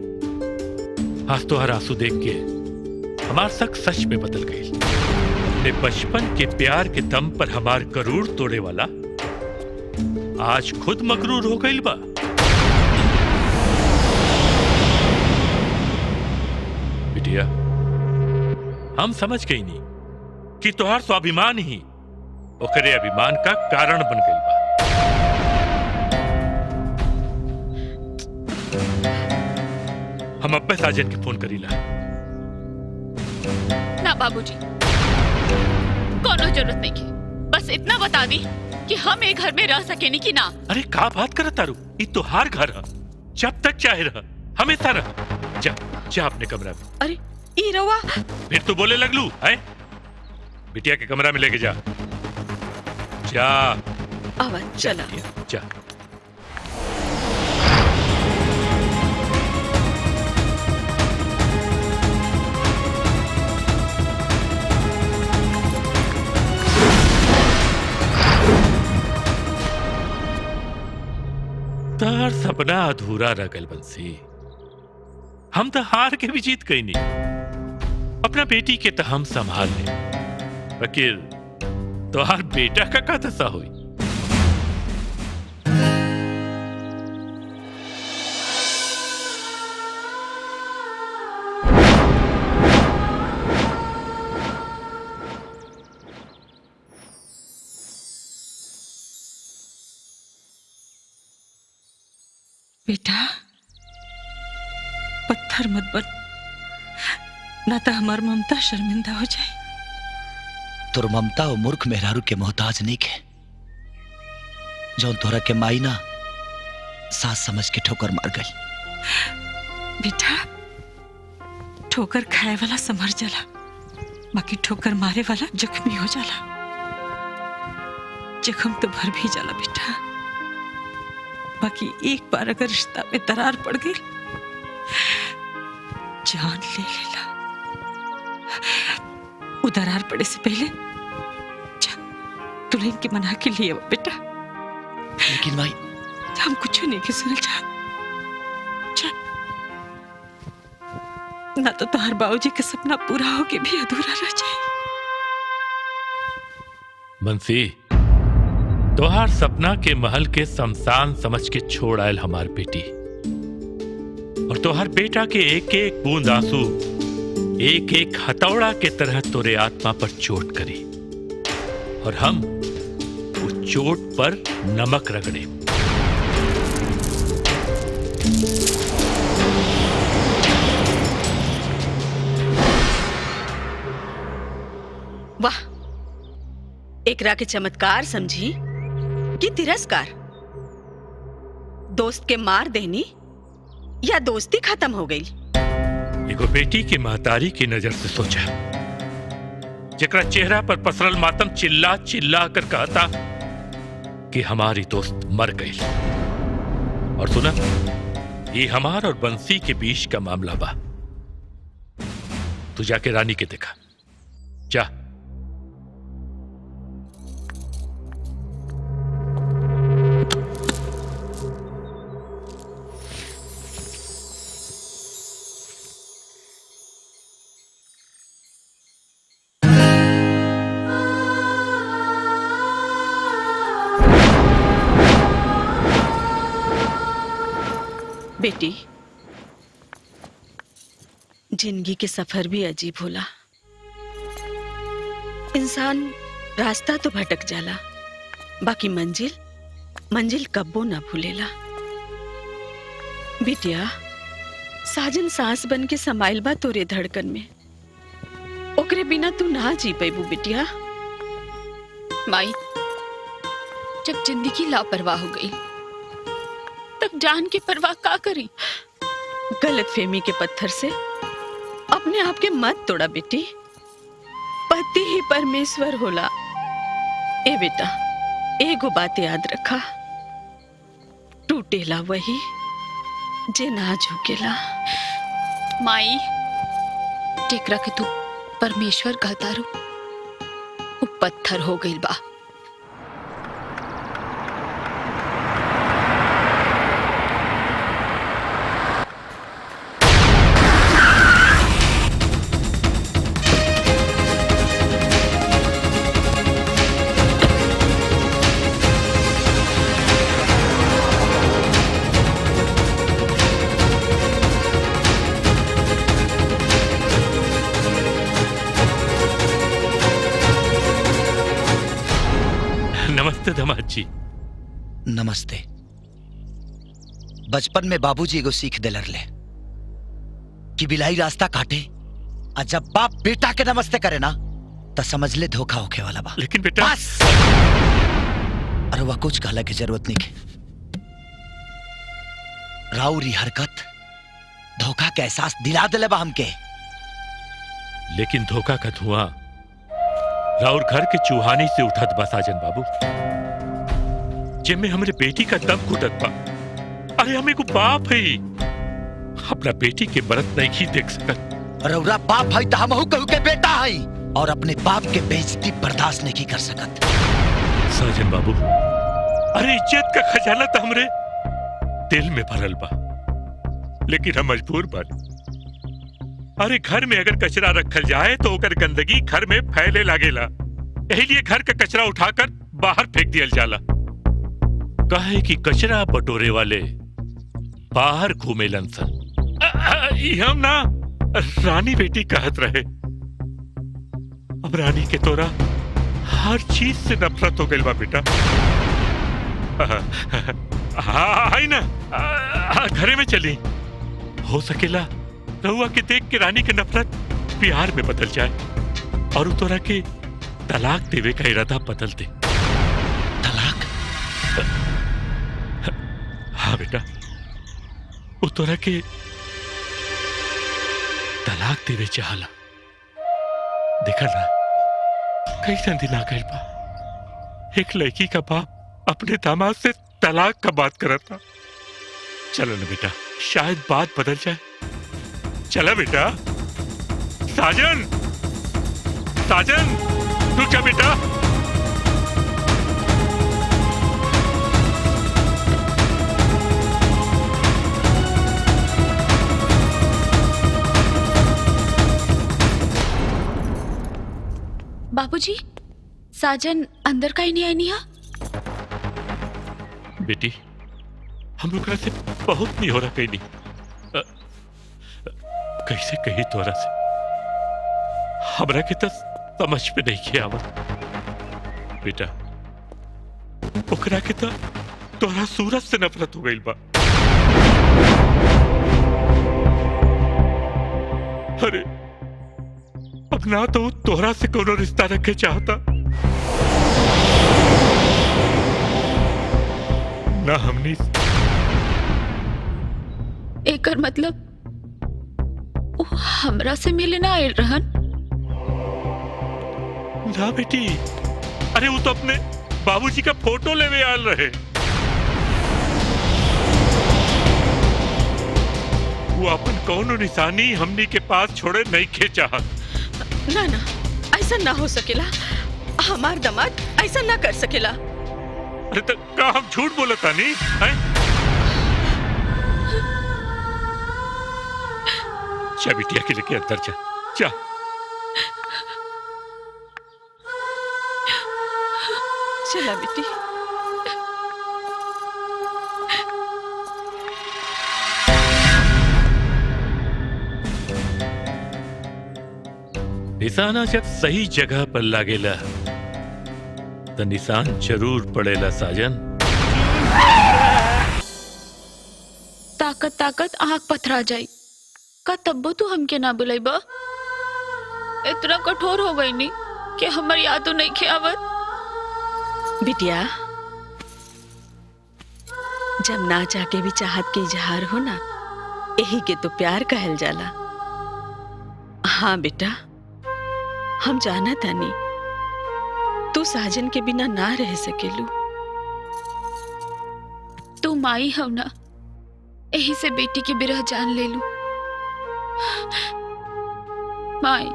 आज तो हर आंसू देख के हमार शक सच में बदल गई। अपने बचपन के प्यार के दम पर हमार करूर तोड़े वाला आज खुद मकरूर हो गई बा। बिटिया, हम समझ गई नहीं कि तोहार स्वाभिमान ही ओकरे अभिमान का कारण बन गई बा। हम अब्बे साजन के फोन करीला। ना बाबूजी, कोनो जरूरत नहीं है। बस इतना बता दी कि हम एक घर में रह सकेनी कि ना। अरे का बात करत तारू? ये तोहार घर है, जब तक चाहे रह, हमेशा रह। जा जा अपने कमरा में। अरे ई रवा फिर तो बोले लगलू है? बिटिया के कमरा में लेके जा। जा आवा चला। जा। तार सपना अधूरा रह गल बंसी। हम तो हार के भी जीत गई नहीं। अपना बेटी के तो हम संभाल ले, वकील तो हर बेटा का दशा हुई। बेटा पत्थर मत बन, ना तो हमार ममता शर्मिंदा हो जाए। तुर ममता और मूर्ख मेहरारू के मोहताज नहीं के। जो तोहरा के माई ना सास समझ के ठोकर मार गई। बेटा, ठोकर खाए वाला समर जाला, बाकी ठोकर मारे वाला जख्मी हो जाला। जख्म तो भर भी जाला बेटा, बाकी एक बार अगर रिश्ता में दरार पड़ गई, जान ले लेला। वो दरार पड़े से पहले दुल्हन के मना के लिए बेटा। लेकिन भाई हम कुछ नहीं के सुनल चाह, ना तो तुम्हारे बाबूजी का सपना पूरा हो के भी अधूरा रह जाए। बंसी, तोहार सपना के महल के शमशान समझ के छोड़ आयल हमार बेटी, और तोहार बेटा के एक एक बूंद आंसू एक एक हथौड़ा के तरह तोरे आत्मा पर चोट करी, और हम उस चोट पर नमक रगड़े। वाह, एकरा के चमत्कार समझी कि तिरस्कार? दोस्त के मार देनी या दोस्ती खत्म हो गई? एगो बेटी की महतारी की नजर से सोचा, जकरा चेहरा पर पसरल मातम चिल्ला चिल्ला कर कहता कि हमारी दोस्त मर गई। और सुना, ये हमार और बंसी के बीच का मामला बा। तू जाके रानी के देखा जा। बेटी, जिंदगी के सफर भी अजीब होला। इंसान रास्ता तो भटक जाला, बाकी मंजिल कब्बो ना भूलेला। बिटिया, साजन सांस बन के समाइल बा तोरे धड़कन में, ओकरे बिना तू ना जी पैबू बिटिया। माई, जब जिंदगी लापरवाह हो गई तब जान की परवाह का करी? गलत फहमी के पत्थर से अपने आप के मत तोड़ा बेटी, पति ही परमेश्वर होला। ए बेटा, एगो बात याद रखा, टूटेला वही जे ना झुकेला। माई, टेकरा के तू परमेश्वर कहता रू, वो पत्थर हो गई बा। नमस्ते दामाद जी। नमस्ते। बचपन में बाबूजी एगो सीख दिलर ले कि बिलाई रास्ता काटे, और जब बाप बेटा के नमस्ते करे ना तो समझ ले धोखा होके वाला बा। लेकिन बेटा, बस, अरे वह कुछ कहला की जरूरत नहीं के। राउरी हरकत धोखा के एहसास दिला दिले बा हमके। लेकिन धोखा का धुआं राउर घर के चूहानी से उठत बा साजन बाबू, जिनमें हमरे बेटी का दम घुटत बा। अरे हमें को बाप है, अपना बेटी के मरत नहीं ही देख सकत। रउरा बाप है तो हमहू कहू के बेटा है, और अपने बाप के बेइज्जती बर्दाश्त नहीं कर सकत। साजन बाबू, अरे इज्जत का खजाना तो हमरे दिल में भरल बा, लेकिन हम मजबूर बानी। अरे घर में अगर कचरा रखल जाए तो ओकर गंदगी घर में फैले लागेला, यही लिए घर का कचरा उठाकर बाहर फेंक दिया जाला। काहे कि कचरा बटोरे वाले बाहर घूमे सन। हम ना रानी बेटी कहत रहे, अब रानी के तोरा हर चीज से नफरत हो गई बा बेटा। हाँ ना, घरे में चली, हो सकेला रहुआ के देख के रानी के नफरत प्यार में बदल जाए, और तोरा के तलाक देवे का इरादा बदल दे। तलाक? तोरा के तलाक देवे चाहला। देखा ना कैसन दिन आ गइल बा। एक लड़की का बाप अपने दामाद से तलाक का बात कर था। चलो ना बेटा, शायद बात बदल जाए। चला बेटा। साजन, साजन, रुक जा बेटा। बाबूजी, साजन अंदर का ही नहीं आई निहा? बेटी, हम लोग से बहुत नहीं हो रहा कहीं नहीं। कैसे कही तोरा से हमरा के तो समझ में नहीं किया आवत। बेटा, ओकरा के तो तोरा सूरज से नफरत हो गई बा। अरे अब ना तो तोहरा से कोनो रिश्ता रखे चाहता, ना हमनी। एकर मतलब वो हमरा से मिले ना आयल रहन? ना बेटी, अरे वो तो अपने बाबूजी का फोटो लेवे आयल रहे। वो अपन कौनो निशानी हमनी के पास छोड़े नहीं खे चाहत। ना ना, ऐसा ना हो सकेला। हमार दामाद ऐसा ना कर सकेला। अरे तो का हम झूठ बोलता नहीं है? जा बिटिया के लेके अंदर जा, जा। चला बेटी। निशाना जब सही जगह पर लागेला तो निशान जरूर पड़ेला साजन। ताकत ताकत आँख पथरा जाई का तब्बो तू हमके ना बुलाईबा? इतना कठोर हो गई नी कि हमर यादो नहीं खियावत। बिटिया, जब ना जाके भी चाहत के इजहार हो ना, यही के तो प्यार कहल जाला। हाँ बेटा, हम जाना तानी तू साजन के बिना ना रह सकेलू। तू माई हो ना, यही से बेटी के बिरह जान ले लू। माई,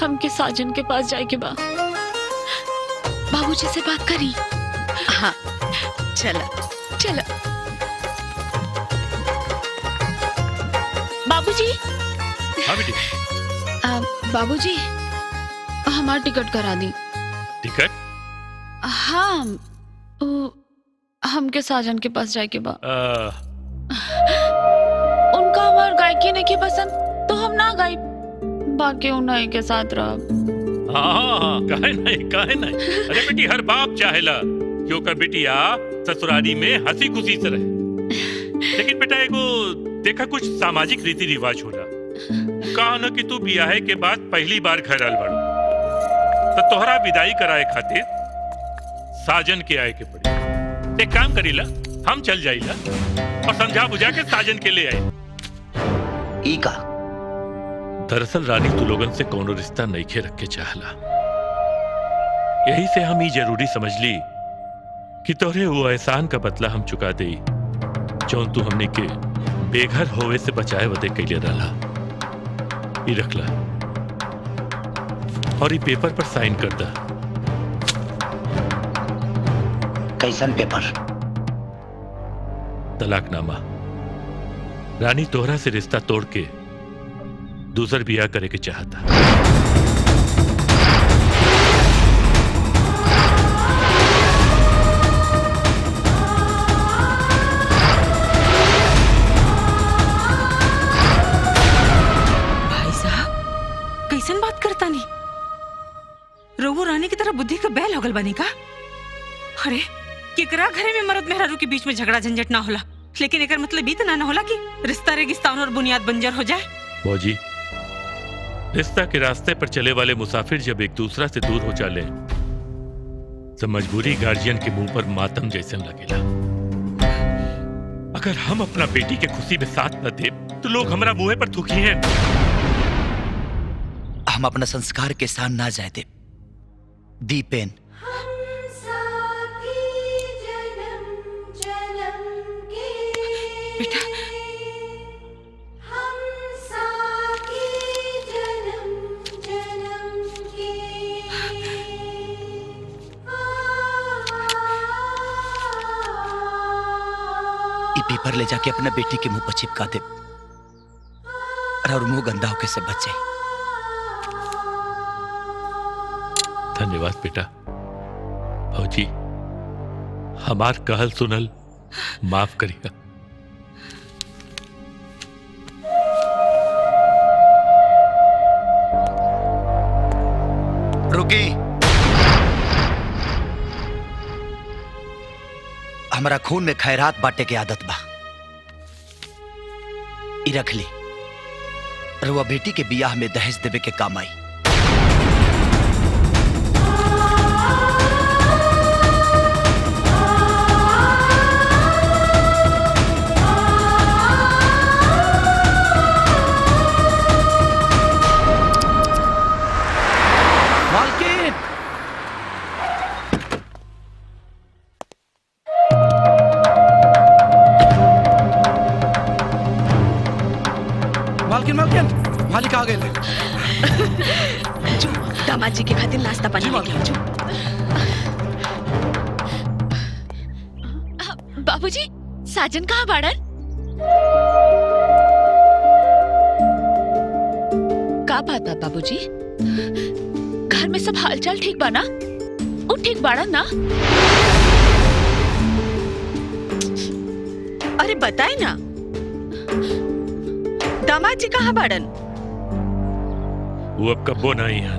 हमके साजन के पास जाए के बा। बाबूजी से बात करी। हाँ चला चला। बाबूजी। हाँ बेटी। बाबूजी, हमारा टिकट करा दी। टिकट? हाँ, हमके साजन के पास जाए के बा। उनका हमार गायकी नहीं की पसंद तो हम ना गाई, बाकी उन्हीं के साथ रह। हाँ, काहे नहीं। अरे बेटी, हर बाप चाहेला कि ओकर बिटिया ससुराली में हंसी खुशी से रहे। लेकिन बेटा एगो देखा, कुछ सामाजिक रीति रिवाज होला। कहा न कि तू बियाहे के बाद पहली बार घर आल बाड़ू, तो तोहरा विदाई कराए खातिर साजन के आए के पड़ी। एक काम करीला, हम चल जाइला और समझा बुझा के साजन के ले आए। का दरअसल रानी तू लोगन से कोनो रिश्ता नहीं खे रख के चाहला, यही से हम ही जरूरी समझ ली कि तोहरे वो एहसान का बदला हम चुका दे जौन तू हमने के बेघर होवे से बचाए वदे कैले रहला। ये रखला और ये पेपर पर साइन कर दा। कैसन पेपर? तलाकनामा। रानी तोहरा से रिश्ता तोड़ के दूसर बियाह करे के चाहता। भाई साहब, कैसन बात करता नहीं? रघु रानी की तरह बुद्धि का बैल होगल बनी का? अरे केकरा घरे में मर्द मेहरारू के बीच में झगड़ा झंझट ना होला, लेकिन एकर मतलब ई तो ना होला कि रिश्ता रेगिस्तान और बुनियाद बंजर हो जाए। मौजी, रिश्ता के रास्ते पर चले वाले मुसाफिर जब एक दूसरा से दूर हो जाले तो मजबूरी गार्जियन के मुंह पर मातम जैसन लगेला। अगर हम अपना बेटी के खुशी में साथ न दे तो लोग हमारा मुंह पर थूकी हैं। हम अपना संस्कार के साथ ना जाए दे दीपेन। बेटा ये पेपर ले जाके अपने बेटी के मुंह पर चिपका दे और मुंह गंदा होके से बच जाए। धन्यवाद बेटा। भौजी हमार कहल सुनल माफ करिएगा। रुकी, हमारा खून में खैरात बांटे के आदत बा। ई रख ली, रुआ बेटी के बियाह में दहेज देवे के काम आई। मालकिन, मालकिन मालकिन मालिक आ गए। जो दामाद जी के खातिर नाश्ता पानी लेके जो। बाबूजी साजन कहाँ बाड़न? का बात बा बाबूजी? घर में सब हालचाल ठीक बा ना? उ ठीक बाड़न ना? अरे बताए ना, दामाद जी कहाँ बाड़न? वो अब कब्बो नहीं है।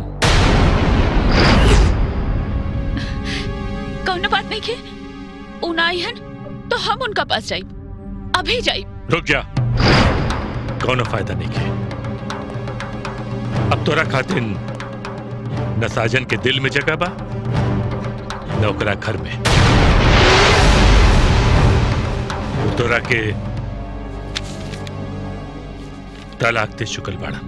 कौनो बात नहीं के उ ना आई हन तो हम उनका पास जाइब, अभी जाइब। रुक जा, कौनो फायदा नहीं है। अब तोरा खातिन न साजन के दिल में जगह बा न ओकरा घर में। वो तोरा के तलाक दे चुकल बाड़ा।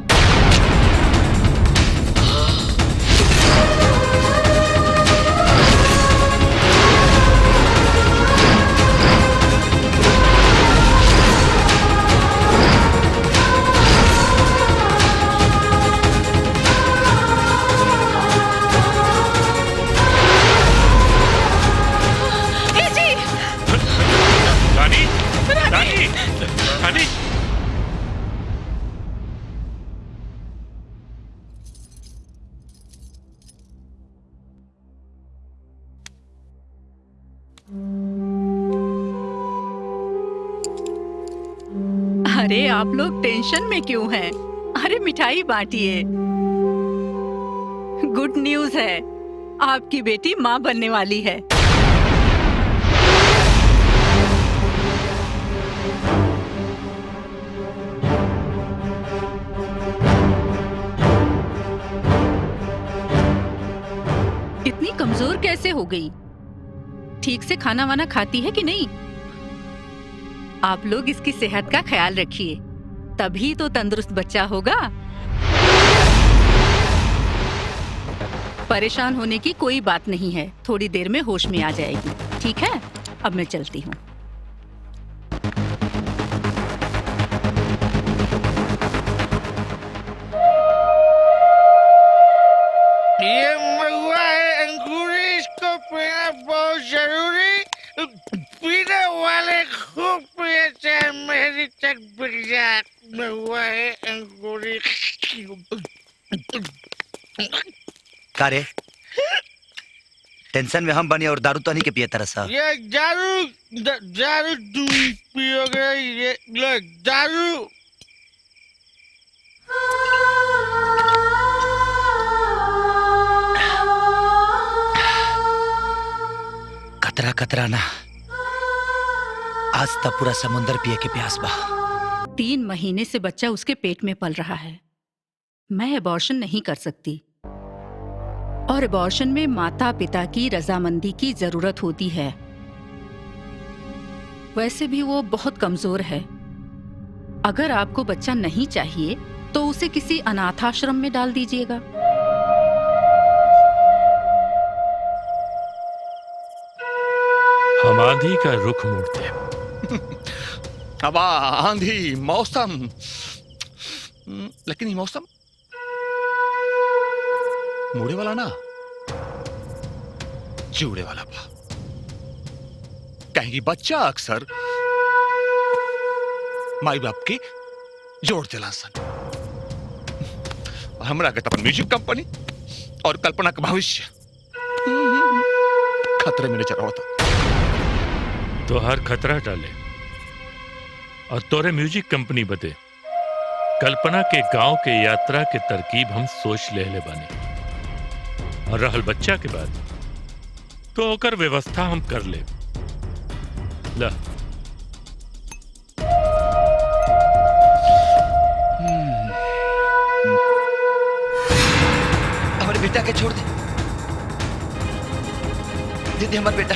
अरे आप लोग टेंशन में क्यों हैं? अरे मिठाई बांटिए। गुड न्यूज है, आपकी बेटी माँ बनने वाली है। इतनी कमजोर कैसे हो गई? ठीक से खाना वाना खाती है कि नहीं? आप लोग इसकी सेहत का ख्याल रखिए, तभी तो तंदुरुस्त बच्चा होगा। परेशान होने की कोई बात नहीं है, थोड़ी देर में होश में आ जाएगी। ठीक है, अब मैं चलती हूँ। ये महुआ है अंगूरी, इसको पीना बहुत जरूरी। पीने वाले खूब पिए चाहे मेरी तक बिक जाए। महुआ है अंगूरी। का रे, टेंशन में हम बने और दारू तो नहीं के पिए तरसा। ये दारू तुम पियोगे? ये लो दारू। कतरा कतरा ना, आज तक पूरा समुंदर पिए के प्यास बा। 3 महीने से बच्चा उसके पेट में पल रहा है। मैं एबॉर्शन नहीं कर सकती, और एबॉर्शन में माता पिता की रजामंदी की जरूरत होती है। वैसे भी वो बहुत कमजोर है। अगर आपको बच्चा नहीं चाहिए तो उसे किसी अनाथाश्रम में डाल दीजिएगा। हम आंधी का रुख मोड़ते। हवा, आंधी, मौसम, लेकिन ये मौसम मुड़े वाला ना, जुड़े वाला बा। कहेंगी बच्चा अक्सर माई बाप के जोड़ दिला सन। हमरा के अपन म्यूजिक कंपनी और कल्पना का भविष्य खतरे में नजर आता। तो हर खतरा डाले और तोरे म्यूजिक कंपनी बदे कल्पना के गांव के यात्रा के तरकीब हम सोच ले बानी। और रहल बच्चा के बाद तो ओकर व्यवस्था हम कर ले। ला हमारे बेटा के छोड़ दे दीदी, हमारे बेटा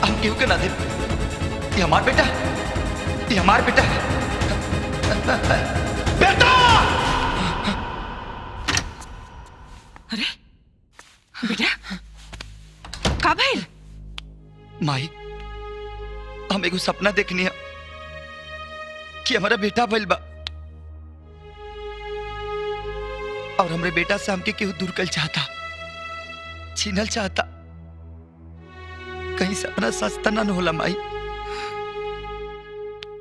हम क्यों के ना दे? ये हमारा बेटा, ये हमारा बेटा। बेटा! अरे बेटा का भइल? माई, हम एगो सपना देखनी है कि हमारा बेटा भइल बा और हमरे बेटा से हमके केहू दूर कर चाहता, छीनल चाहता। कहीं सपना सस्ता ना होला माई।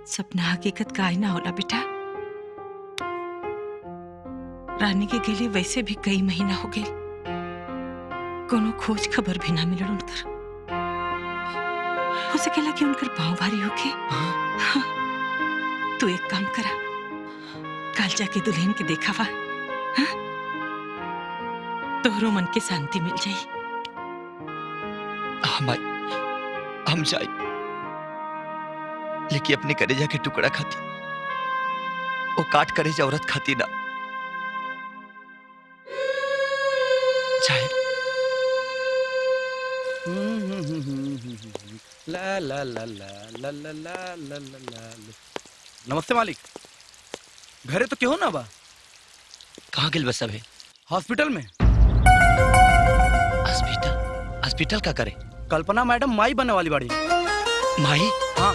सपना हकीकत का ना होला बेटा। रानी के गेले वैसे भी कई महीना हो गए, कोनो खोज खबर भी ना मिलल उनकर। हो सकेला कि उनकर पाँव भारी होके। तू एक काम करा, कल जाके दुल्हन के देखावा, तोहरो मन के शांति मिल जाई। हाँ माई, हम जाए, लेकिन अपने करेजा के टुकड़ा खाती, वो काट करेजा औरत खाती ना। जाए। ला ला ला ला ला ला ला ला ला। नमस्ते मालिक, घरे तो क्यों ना बा? कहाँ गिल बस अबे? हॉस्पिटल में। हॉस्पिटल? हॉस्पिटल का करे? कल्पना मैडम माई बनने वाली बाड़ी। माई? हाँ।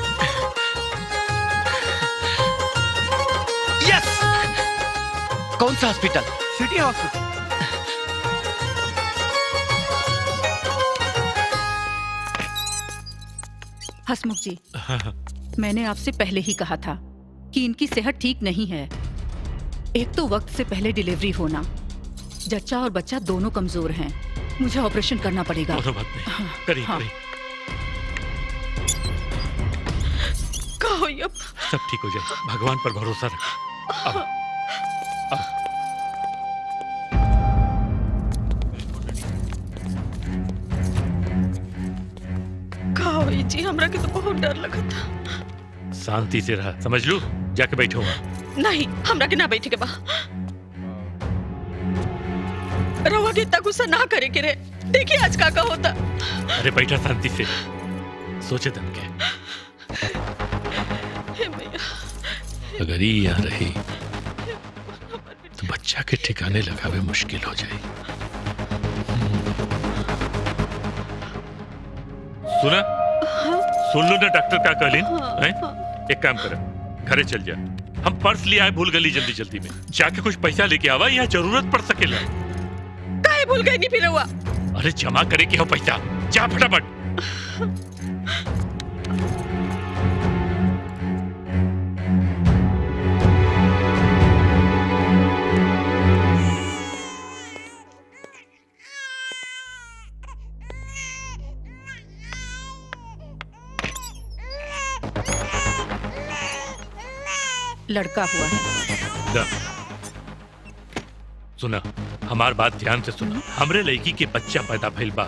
यस! कौन सा हॉस्पिटल? City hospital. हसमुख जी, मैंने आपसे पहले ही कहा था कि इनकी सेहत ठीक नहीं है। एक तो वक्त से पहले डिलीवरी होना, जच्चा और बच्चा दोनों कमजोर हैं। मुझे ऑपरेशन करना पड़ेगा। बात नहीं। करी, हाँ। करी। क्या हुई अब? सब ठीक हो जाए, भगवान पर भरोसा रख। अब क्या हुई जी? हमरा के तो बहुत डर लगा था। शांति से रहा, समझ लू? जाके बैठो वहाँ। नहीं, हमरा के ना बैठे के बा। रवा के इतना गुस्सा ना करे के रे। देखिए आज का होता। अरे बैठा शांति से, सोचे तन के। अगर ये यहाँ रही तो बच्चा के ठिकाने लगावे मुश्किल हो जाए। सुना? सुन लो ना डॉक्टर का कहलीन? एक काम कर, घरे चल जा। हम पर्स ले आए भूल गली, जल्दी जल्दी में जाके कुछ पैसा लेके आवा, यहाँ जरूरत पड़ सकेला। काहे भूल गई नहीं फिर हुआ? अरे जमा करे के हो पैसा, जा फटाफट। लड़का हुआ है। दा। सुना, हमार बात ध्यान से सुना। हमरे लड़की के बच्चा पैदा भइल बा,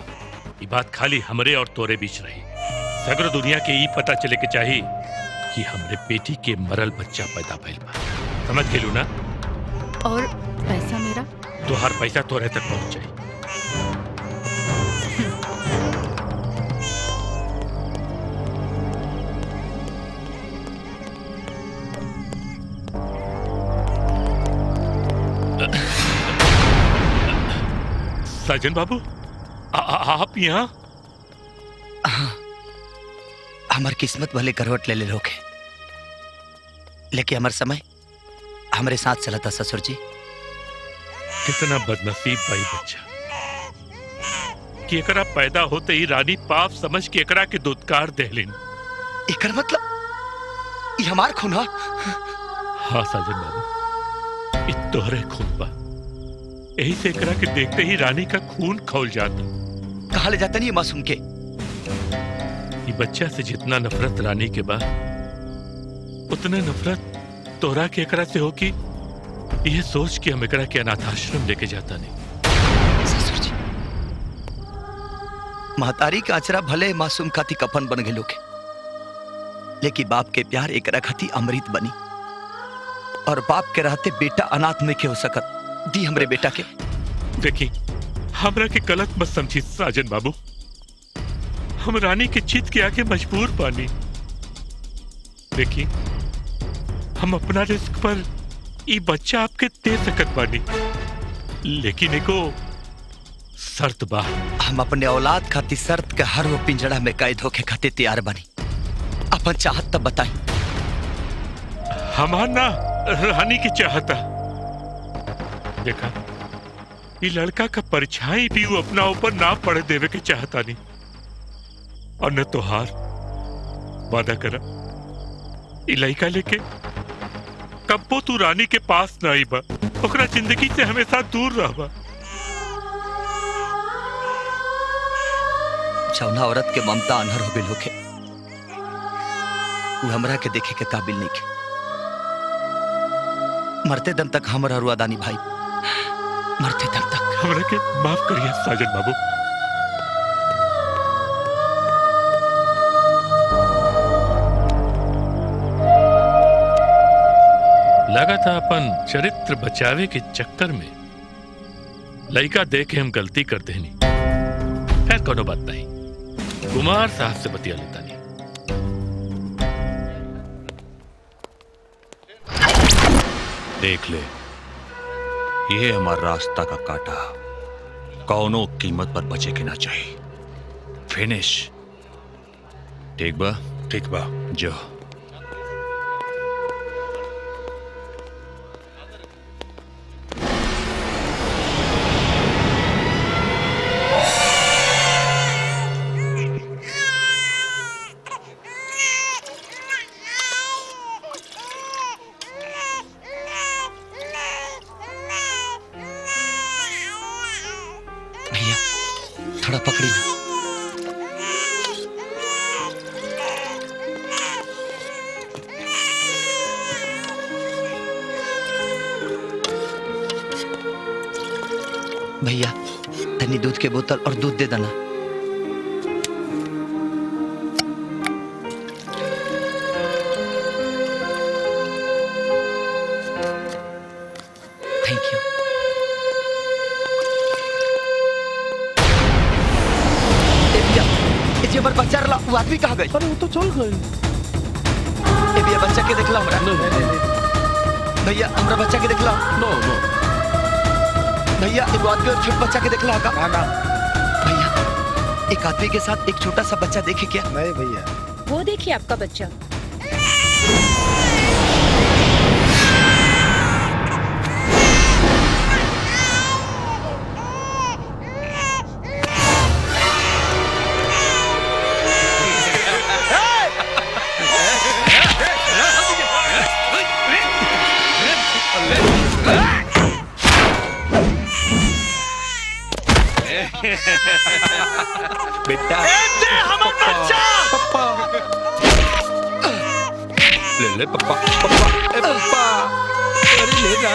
ये बात खाली हमरे और तोरे बीच रही। सगरो दुनिया के ई पता चले के चाहिए कि हमरे बेटी के मरल बच्चा पैदा भइल बा। समझ गेलू ना? और पैसा मेरा? तो हर पैसा तोरे तक पहुंच जाए। साजन बाबू आप यहाँ? हमार किस्मत भले करवट ले लोगे, लेकिन हमार समय हमारे साथ चला था ससुर जी। कितना बदनसीब भाई बच्चा कि एकरा पैदा होते ही रानी पाप समझ के एकरा के दुत्कार देहलिन। एकर मतलब ये हमार खून है? हाँ साजन बाबू, ये तोहरे खून बा। यही से एकरा के देखते ही रानी का खून खौल जाता। कहाँ ले जाता नहीं ये मासूम के? ये बच्चा से जितना नफरत रानी के बाद, उतने नफरत तोरा के एकरा से हो कि यह सोच के हम एकरा के अनाथाश्रम लेके जाता नहीं। ससुर जी, महतारी का आचरा भले मासूम खाती कफन बन गए लोग, लेकिन बाप के प्यार एकरा खाती अमृत बनी। और बाप के रहते बेटा अनाथ में के हो सकत दी हमरे बेटा के। देखी, हमरा के गलत मत समझी साजन बाबू, हम रानी के चित के आगे मजबूर पानी। देखी, हम अपना रिस्क पर ये बच्चा आपके दे सकत बानी, लेकिन एको शर्त बा। हम अपने औलाद खाती शर्त के हर वो पिंजड़ा में कैद होके खाते तैयार बनी। अपन चाहत तब बताई। हमार ना रानी की चाहता। देखा, ये लड़का का परछाई भी वो अपना ऊपर ना पड़ देवे के चाहता नहीं। और न तोहार वादा करा, ये लड़का लेके कब्बो तू रानी के पास न आई बा, ओकरा जिंदगी से हमेशा दूर रहबा। जौना औरत के ममता अनहर हो गई होके, वो हमरा के देखे के काबिल नहीं के। मरते दम तक हमरा रुआदानी भाई, मरते दम तक। हमरा के माफ करिए साजन बाबू। लगा था अपन चरित्र बचावे के चक्कर में लड़का देखे हम गलती करते नहीं। खैर कोनो बात नहीं, कुमार साहब से बतिया लेता नहीं। देख ले, ये हमारा रास्ता का काटा कौनो कीमत पर बचे के ना चाहिए। फिनिश। ठीक बा? ठीक बा, जो। थोड़ा पकड़ी ना। भैया, तनी दूध के बोतल और दूध दे देना। Thank you. हमारे बच्चा रला, वो आदमी कहाँ गए? अरे वो तो चल गए। ए भैया, बच्चा के देखला हमरा। भैया, हमरा बच्चा के देखला। नो नो। भैया, एक आदमी और छोटा बच्चा के देखला का? ना। भैया, एक आदमी के साथ एक छोटा सा बच्चा देखे क्या? नहीं भैया। वो देखिए आपका बच्चा। बेटा, ले ले पप्पा, पप्पा, ए पप्पा, अरे ले ना,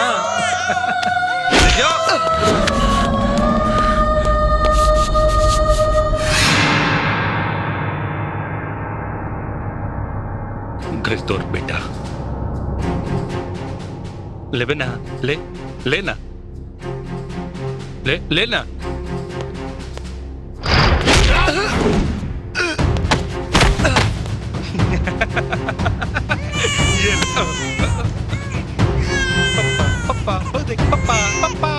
ले जाओ। घर तोड़ बेटा, ले ना, ले, ले ना, ले, ले ना। ये लो। पप्पा, पप्पा, हो देख, पप्पा, पप्पा।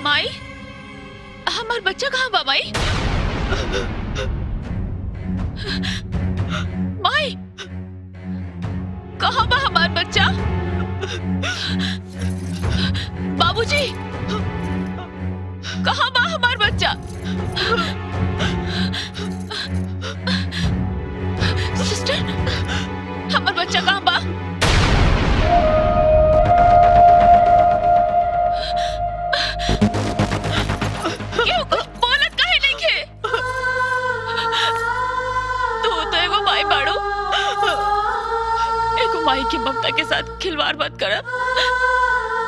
माई, हमार बच्चा कहाँ बा माई? माई, कहाँ बा हमार बच्चा? बाबूजी, कहाँ बा हमार बच्चा? सिस्टर, हमार बच्चा कहाँ बा? क्यों कुछ बोलत काहे नइखे? तू तो एगो माई बाड़ू, एगो माई की ममता के साथ खिलवाड़ मत कर।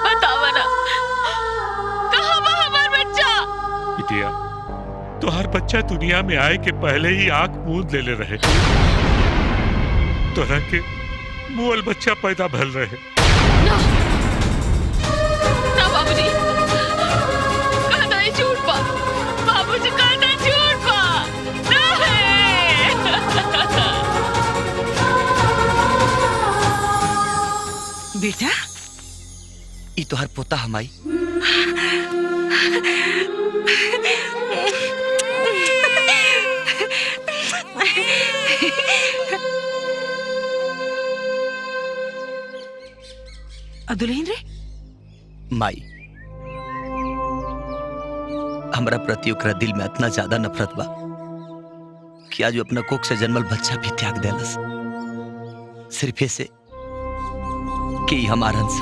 बतावा ना, कहाँ बा हमार बच्चा? बिटिया, तोहार बच्चा दुनिया में आए के पहले ही आंख मूंद ले रहे, तोरा के मुअल बच्चा पैदा भल रहे। ना, ना बाबूजी, कहना ही झूठ बा। बाबूजी कहना झूठ बा। बेटा, ई तोहर पोता हमाई। दुल्हन रे माई, हमरा प्रति ओकरा दिल में इतना ज्यादा नफरत बा कि आज वो अपना कोख से जन्मल बच्चा भी त्याग देलस, सिर्फ ऐसे कि हमारा अंश।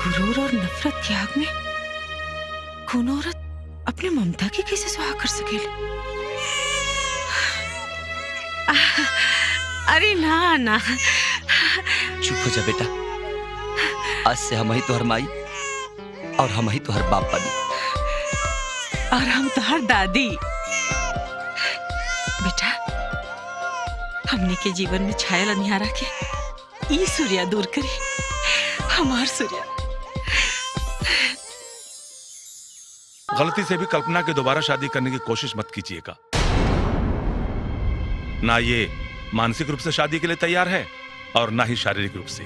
गुरूर और नफरत की आग में कौन औरत अपने ममता की कैसे सुहा कर सकेली? अरे ना ना, चुप हो जा बेटा, आज से हम ही तोहर माई और हम ही तोहर बाप बनी। और हम तोहर दादी। बेटा, हमने के जीवन में छायल अंधियारा के ई सूर्या दूर करी, हमार सूर्या। गलती से भी कल्पना के दोबारा शादी करने की कोशिश मत कीजिएगा। ना ये मानसिक रूप से शादी के लिए तैयार है और ना ही शारीरिक रूप से।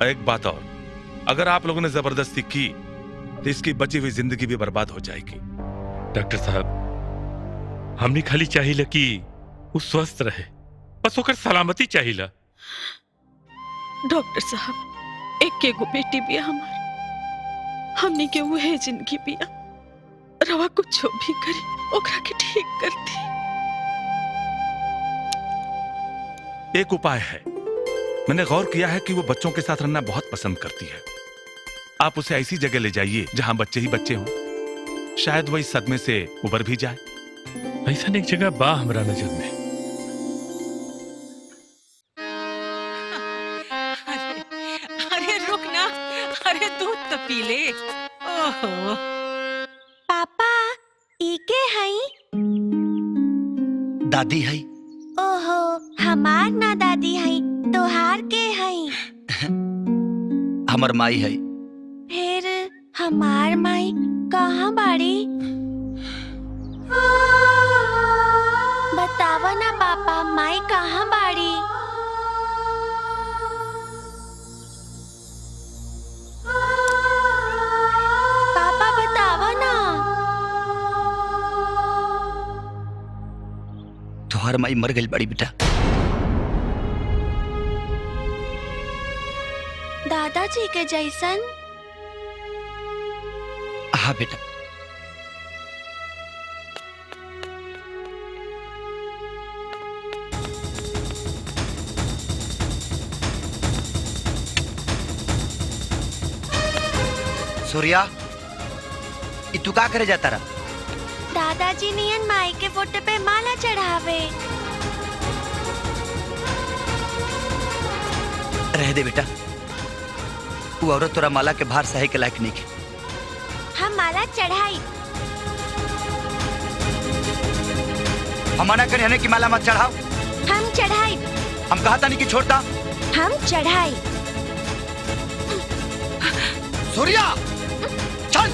एक बात और, अगर आप लोगों ने जबरदस्ती की तो इसकी बची हुई जिंदगी भी बर्बाद हो जाएगी। डॉक्टर साहब, हमने खाली चाहिए कि वो स्वस्थ रहे, बस ओकर सलामती चाहिए। डॉक्टर साहब, एक के गो बेटी बिया हमार, हमनी के वो है जिंदगी बिया, रवा कुछ भी करी ओकरा के ठीक कर दी। एक उपाय है, मैंने गौर किया है कि वो बच्चों के साथ रहना बहुत पसंद करती है। आप उसे ऐसी जगह ले जाइए जहां बच्चे ही बच्चे हों, शायद वह इस सदमे से उबर भी जाए। ऐसा एक जगह बा हमरा नजर में। अरे रुक ना, अरे दूध तो पी ले। ओहो पापा इके हई? दादी है। ओहो हमार ना दादी हई, तोहार के हई? हमर माई है। फिर हमार माई कहाँ बाड़ी? बतावा ना पापा, माई कहाँ बाड़ी? पापा बतावा ना। तोहार माई मर गई बड़ी बेटा। दादाजी के जैसन? हाँ बेटा। सूर्या, ई तू का करे जाता रहा? दादाजी नियन माई के फोटो पे माला चढ़ावे। रह दे बेटा, वो औरत तोरा माला के भार सहे के लायक नहीं है। हम माला चढ़ाई। हम मना करे हने कि माला मत चढ़ाओ। हम चढ़ाई। हम कहा था नहीं कि छोड़ता। हम चढ़ाई। सूर्या चल।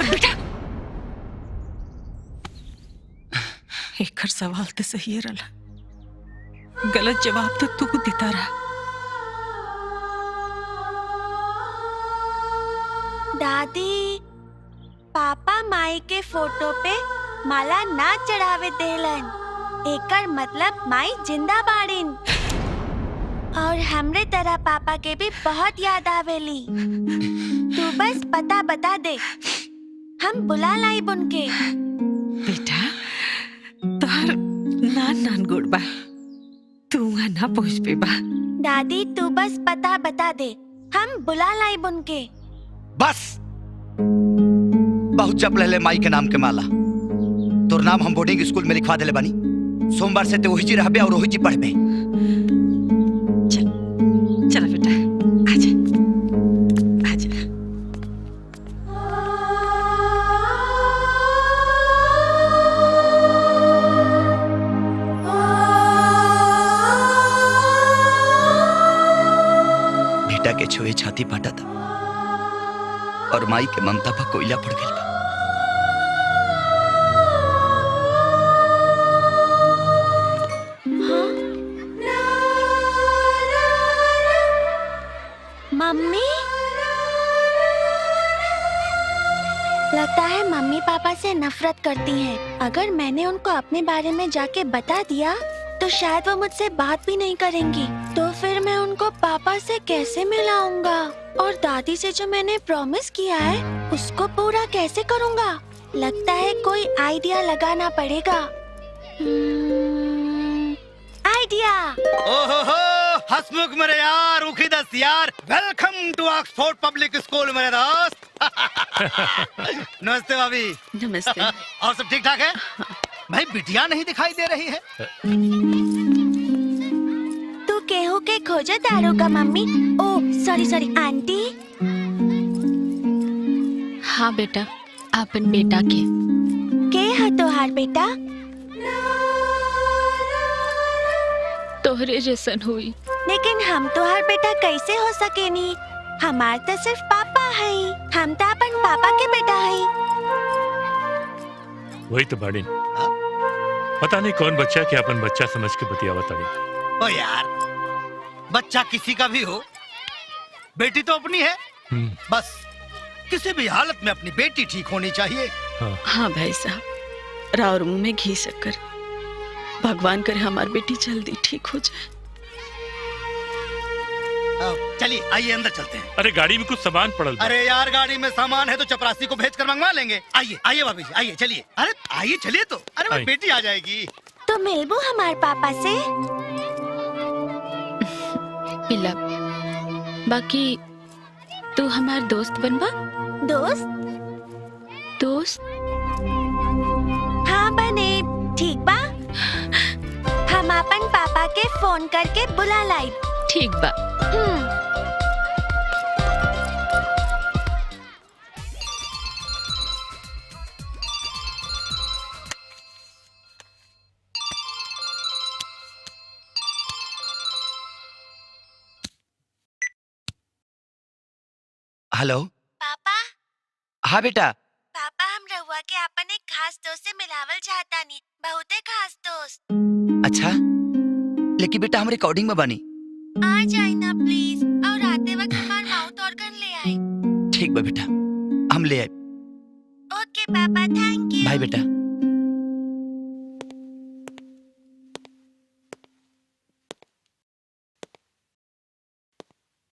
बेटा एक सवाल तो सही रहा, गलत जवाब तो तू देता रहा। दादी, पापा माई के फोटो पे माला ना चढ़ावे देलन, एकर मतलब माई जिंदा बाड़ीन। और हमरे तरह पापा के भी बहुत याद आवेली। तू बस पता बता दे, हम बुला लाई बुनके। बेटा तोहर नान नान गुड़ बा, तू वहाँ ना पहुँच पे बा। दादी तू बस पता बता दे, हम बुला लाई बुनके। बस बहुत जप ले माई के नाम के माला। तोर नाम हम बोर्डिंग स्कूल में लिखवा देले बानी, सोमवार से ते वही जी रहबे और वही जी पढ़बे। चल बेटा आजा आजा। बेटा के छुए छाती फाटा था और माई के ममता पर कोयला पड़ गई। मम्मी, लगता है मम्मी पापा से नफरत करती हैं। अगर मैंने उनको अपने बारे में जाके बता दिया तो शायद वो मुझसे बात भी नहीं करेंगी। तो फिर मैं उनको पापा से कैसे मिलाऊंगा? और दादी से जो मैंने प्रॉमिस किया है उसको पूरा कैसे करूंगा? लगता है कोई आइडिया लगाना पड़ेगा। आइडिया। ओहो हसमुख मेरे यार, उखी दस यार, welcome to Oxford public school मेरे दोस्त। नमस्ते भाभी। नमस्ते। और सब ठीक ठाक है? भाई बिटिया नहीं दिखाई दे रही है। तू केहू के खोजे दारू का मम्मी? ओ सॉरी सॉरी आंटी। हाँ बेटा, अपन बेटा के है तोहार बेटा? तोहरे जैसन हुई। लेकिन हम तोहार बेटा कैसे हो सकेनी? हमार तो सिर्फ पापा है, हम तो अपन पापा के बेटा है। वही तो बाड़ी, पता नहीं कौन बच्चा के अपन बच्चा समझ के बतियावा ताड़ी। ओ यार, बच्चा किसी का भी हो, बेटी तो अपनी है, बस किसी भी हालत में अपनी बेटी ठीक होनी चाहिए। हाँ भाई साहब, राव मुंह में घी शक्कर। भगवान करे हमारी बेटी जल्दी ठीक हो जाए। चलिए आइए अंदर चलते हैं। अरे गाड़ी में कुछ सामान पड़ल बा। अरे यार गाड़ी में सामान है तो चपरासी को भेज कर मंगवा लेंगे। आइए आइए भाभी जी, आइए चलिए। अरे आइए चलिए तो। अरे मेरी बेटी आ जाएगी। तो मिलबू हमारे पापा से। मिला, बाकी तू हमार दोस्त बनबा? दोस्त? दोस्त? हाँ बने, ठीक बा। हम अपन पापा के फोन करके बुला लाई। ठीक बा। हेलो पापा। हाँ बेटा। पापा हम रहुआ के अपन एक खास दोस्त से मिलावल चाहता नहीं, बहुत खास दोस्त। अच्छा, लेकिन बेटा हम रिकॉर्डिंग में बनी। आ जाए ना प्लीज, और आते वक्त हमारा माउथ ऑर्गन ले आए। ठीक बा बेटा, हम ले आए। ओके पापा, थैंक यू। बाय बेटा।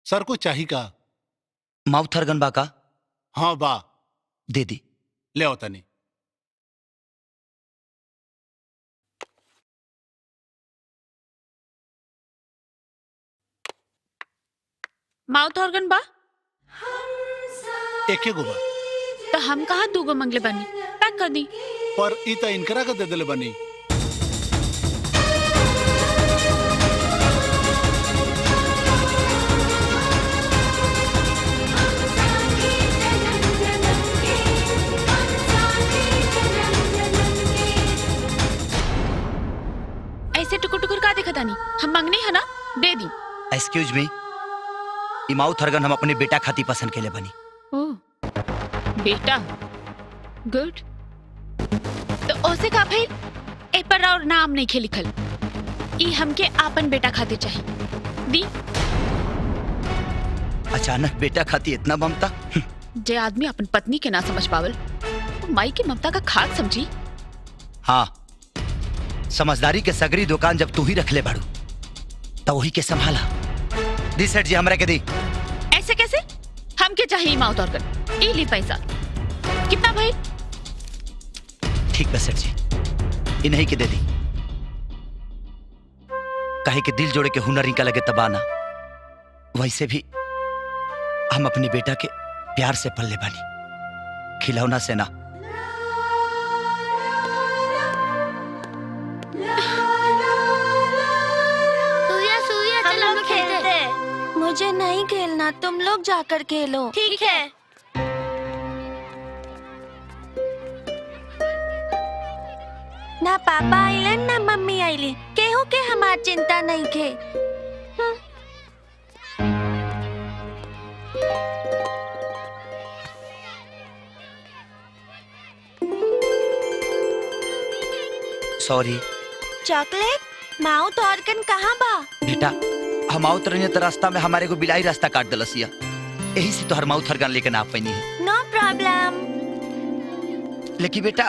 सर को चाहिए का? माउथ ऑर्गन बा का? हाँ बा। दे दी। ले आओ तनी। माउथ ऑर्गन बा? एक गो बा। तो हम कहा दूगो मंगले बनी, पैक कर दी। पर ई त इनकरा के दे देले बनी। ऐसे टुकुर टुकुर का देखा तानी? हम मंगनी है ना, दे दी। एक्सक्यूज मी, ये माउथ ऑर्गन हम अपने बेटा खाती पसंद के लिए बनी। ओह, बेटा, गुड। तो ओसे का भाई ए पर और नाम नहीं खे लिखल। ई हमके आपन बेटा खाते चाहिए। दी। अचानक बेटा खाती इतना ममता? जे आदमी अपन पत्नी के ना समझ पावल, माई की ममता का खाक समझी। हाँ, समझदारी के सगरी दुकान जब तू ही रख ले बाड़ू तो वही के संभाला। दी सेठ जी, हमरा के दी। ऐसे कैसे? हमके चाहिए माउथ ऑर्गन। ई ली पैसा। कितना भाई? ठीक है सेठ जी, इन्हीं के दे दी। काहे कि दिल जोड़े के हुनर इनका लगे तबाना। वैसे भी हम अपने बेटा के प्यार से पल्ले बानी, खिलौना से ना। मुझे नहीं खेलना, तुम लोग जाकर खेलो। ठीक है। ना पापा आइलन ना मम्मी आइली, केहू के हमार चिंता नहीं खे। सॉरी। चॉकलेट? माउथ ऑर्गन कहाँ बा? बेटा हम आउत रही तो रास्ता में हमारे को बिलाई रास्ता काट दिलसिया, यही से तो हर माउथ ऑर्गन लेके ना पैनी है। नो प्रॉब्लम। लेकिन बेटा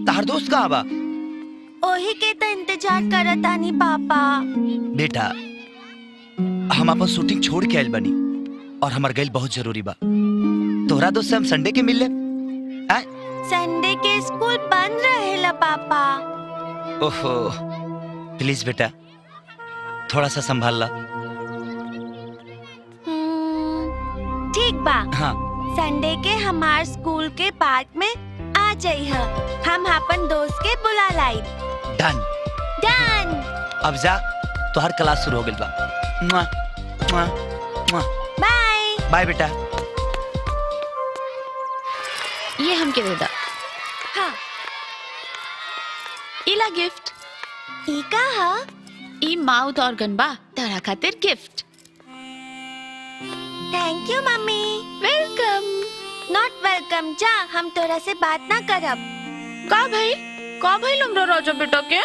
तार दोस्त कहाँ बा? ओही के तो इंतजार करत आनी पापा। बेटा हम अपन शूटिंग छोड़ के आयल बनी और हमार गैल बहुत जरूरी बा। तोहरा दोस्त से हम संडे के मिल ले। संडे के स्कूल बंद रहेला पापा। ओहो, प्लीज बेटा थोड़ा सा संभाल ला। ठीक बा। हाँ। संडे के हमार स्कूल के पार्क में आ जाइए, हम अपन दोस्त के बुला लाई। डन। डन। अब जा, तो हर क्लास शुरू हो गई बा। मुआ, मुआ, मुआ। बाय। बाय बेटा। ये हमके दे दा। हाँ। इला गिफ्ट। ई का हा? ई माउथ ऑर्गन बा, तारा खातिर gift. Thank you mummy. Welcome. Not welcome, जा हम तोरा से बात ना करब। का भाई? का भाई लमरा राजा बेटा के?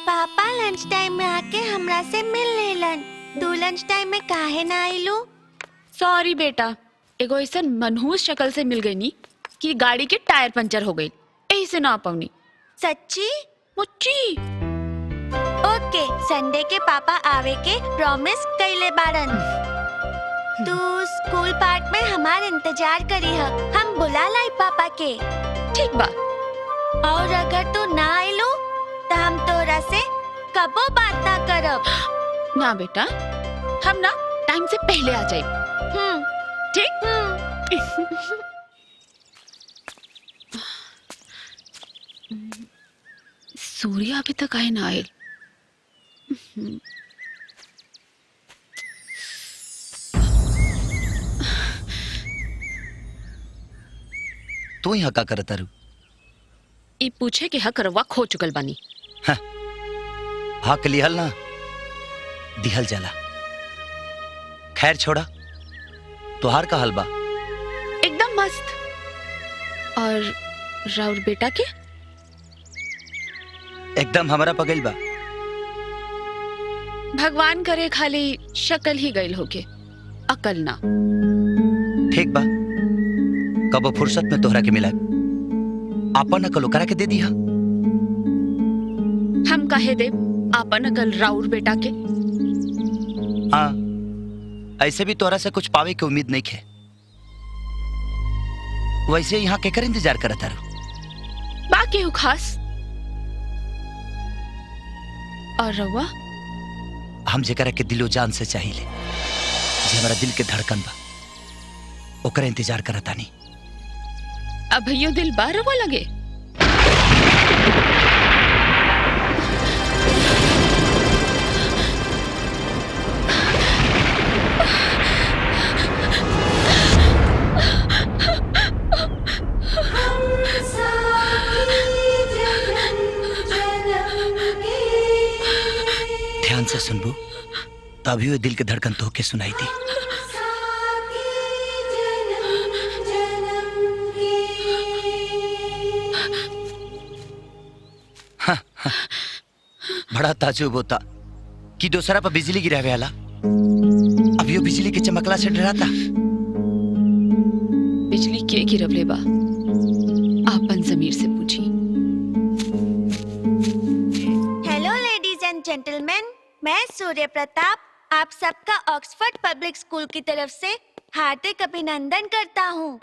पापा लंच टाइम में आके हमरा से मिल लेलन, तू लंच टाइम में काहे ना आइलू? सॉरी बेटा, एगो ऐसा मनहूस शक्ल से मिल गई नी कि गाड़ी के टायर पंचर हो गई, यही से ना पवनी। सच्ची? मुच्ची। ओके, संडे के पापा आवे के प्रॉमिस कइले बारन। तू स्कूल पार्क में हमार इंतजार करी है, हम बुला लाई पापा के। ठीक बा। और अगर तू ना आइलू तो हम तोरा से कबो बात ना करब। ना बेटा, हम ना टाइम से पहले आ जाए। ठीक? सूर्य अभी तक आए ना आए। तू यहाँ का करता रू? ई पूछे कि हक रवा खो चुकल बानी। हक लिहल ना दिहल जाला। खैर छोड़ा, तुहार का हलवा एकदम मस्त। और राउर बेटा के एकदम हमारा पगल बा। भगवान करे खाली शक्ल ही गईल होके, अकल ना। ठीक बा, कबो फुर्सत में तोहरा के मिला आपन अकल ओकरा के दे दिया। हम काहे दे आपन अकल राउर बेटा के? हाँ, ऐसे भी तोहरा से कुछ पावे की उम्मीद नहीं है। वैसे यहाँ केकर इंतजार करता रहो? बाकी हूँ खास। और रवा हम जेकरा के दिलो जान से चाहिए, जे हमारा दिल के धड़कन बा, ओकरा इंतजार करता नहीं। अब यो दिल बार रवा लगे। ध्यान से सुनबू, तभी वो दिल के धड़कन तो के सुनाई थी। बड़ा ताजुब होता कि दूसरा पर बिजली गिरावे वाला अब यो बिजली के चमकला से डराता। बिजली के गिरवले बा, आपन जमीर से पूछी। हेलो लेडीज एंड जेंटलमैन, मैं सूर्य प्रताप आप सबका ऑक्सफोर्ड पब्लिक स्कूल की तरफ से हार्दिक अभिनंदन करता हूँ।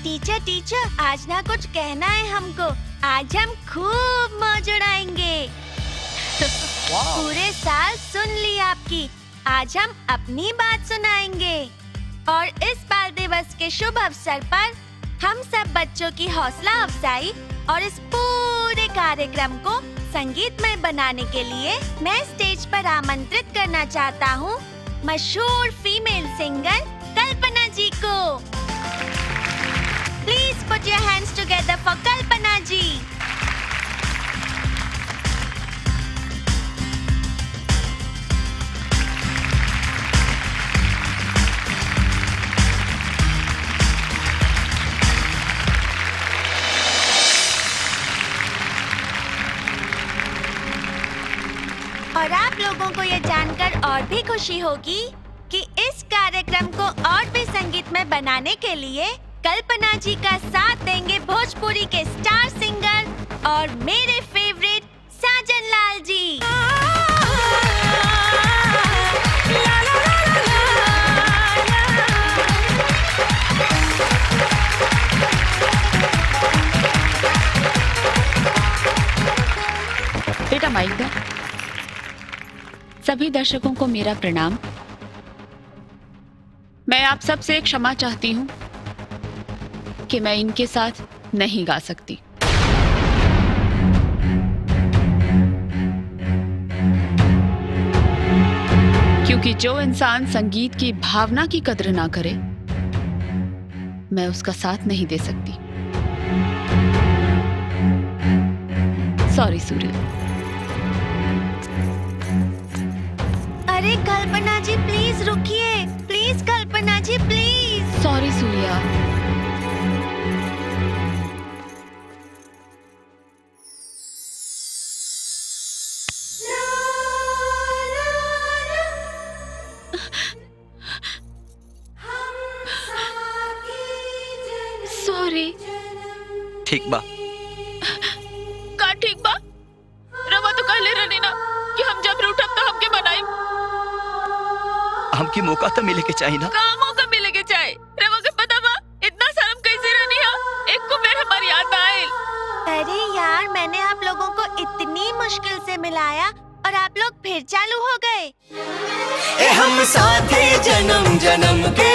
टीचर आज ना कुछ कहना है हमको। आज हम खूब मौज उड़ाएंगे। पूरे साल सुन ली आपकी, आज हम अपनी बात सुनाएंगे। और इस बाल दिवस के शुभ अवसर पर हम सब बच्चों की हौसला अफजाई और इस पूरे कार्यक्रम को संगीतमय बनाने के लिए मैं स्टेज पर आमंत्रित करना चाहता हूँ मशहूर फीमेल सिंगर कल्पना जी को। प्लीज पुट योर हैंड्स टुगेदर फॉर कल्पना जी। और आप लोगों को ये जानकर और भी खुशी होगी कि इस कार्यक्रम को और भी संगीतमय बनाने के लिए कल्पना जी का साथ देंगे भोजपुरी के स्टार सिंगर और मेरे फेवरेट साजन लाल जी। बेटा माइक दो। सभी दर्शकों को मेरा प्रणाम। मैं आप सब से क्षमा चाहती हूँ कि मैं इनके साथ नहीं गा सकती। क्योंकि जो इंसान संगीत की भावना की कद्र ना करे, मैं उसका साथ नहीं दे सकती। सॉरी सूर्य। अरे कल्पना जी प्लीज रुकिए, प्लीज कल्पना जी प्लीज। सॉरी सूर्या। ठीक बा। का ठीक बा? रवा तो कहले रहनी ना कि हम जब रूठब तो हमके बनाई। हमके मौका तो मिले के चाहिए ना। का मौका मिले के चाहे? रवा के पता बा इतना शर्म कैसे रहनी है? एक को मेरे हमारी याद ना आए। अरे यार, मैंने आप लोगों को इतनी मुश्किल से मिलाया और आप लोग फिर चालू हो गए। ए हम साथी जन्म जन्म के,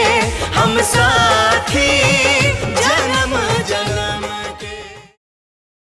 हम साथी जन्म जन्म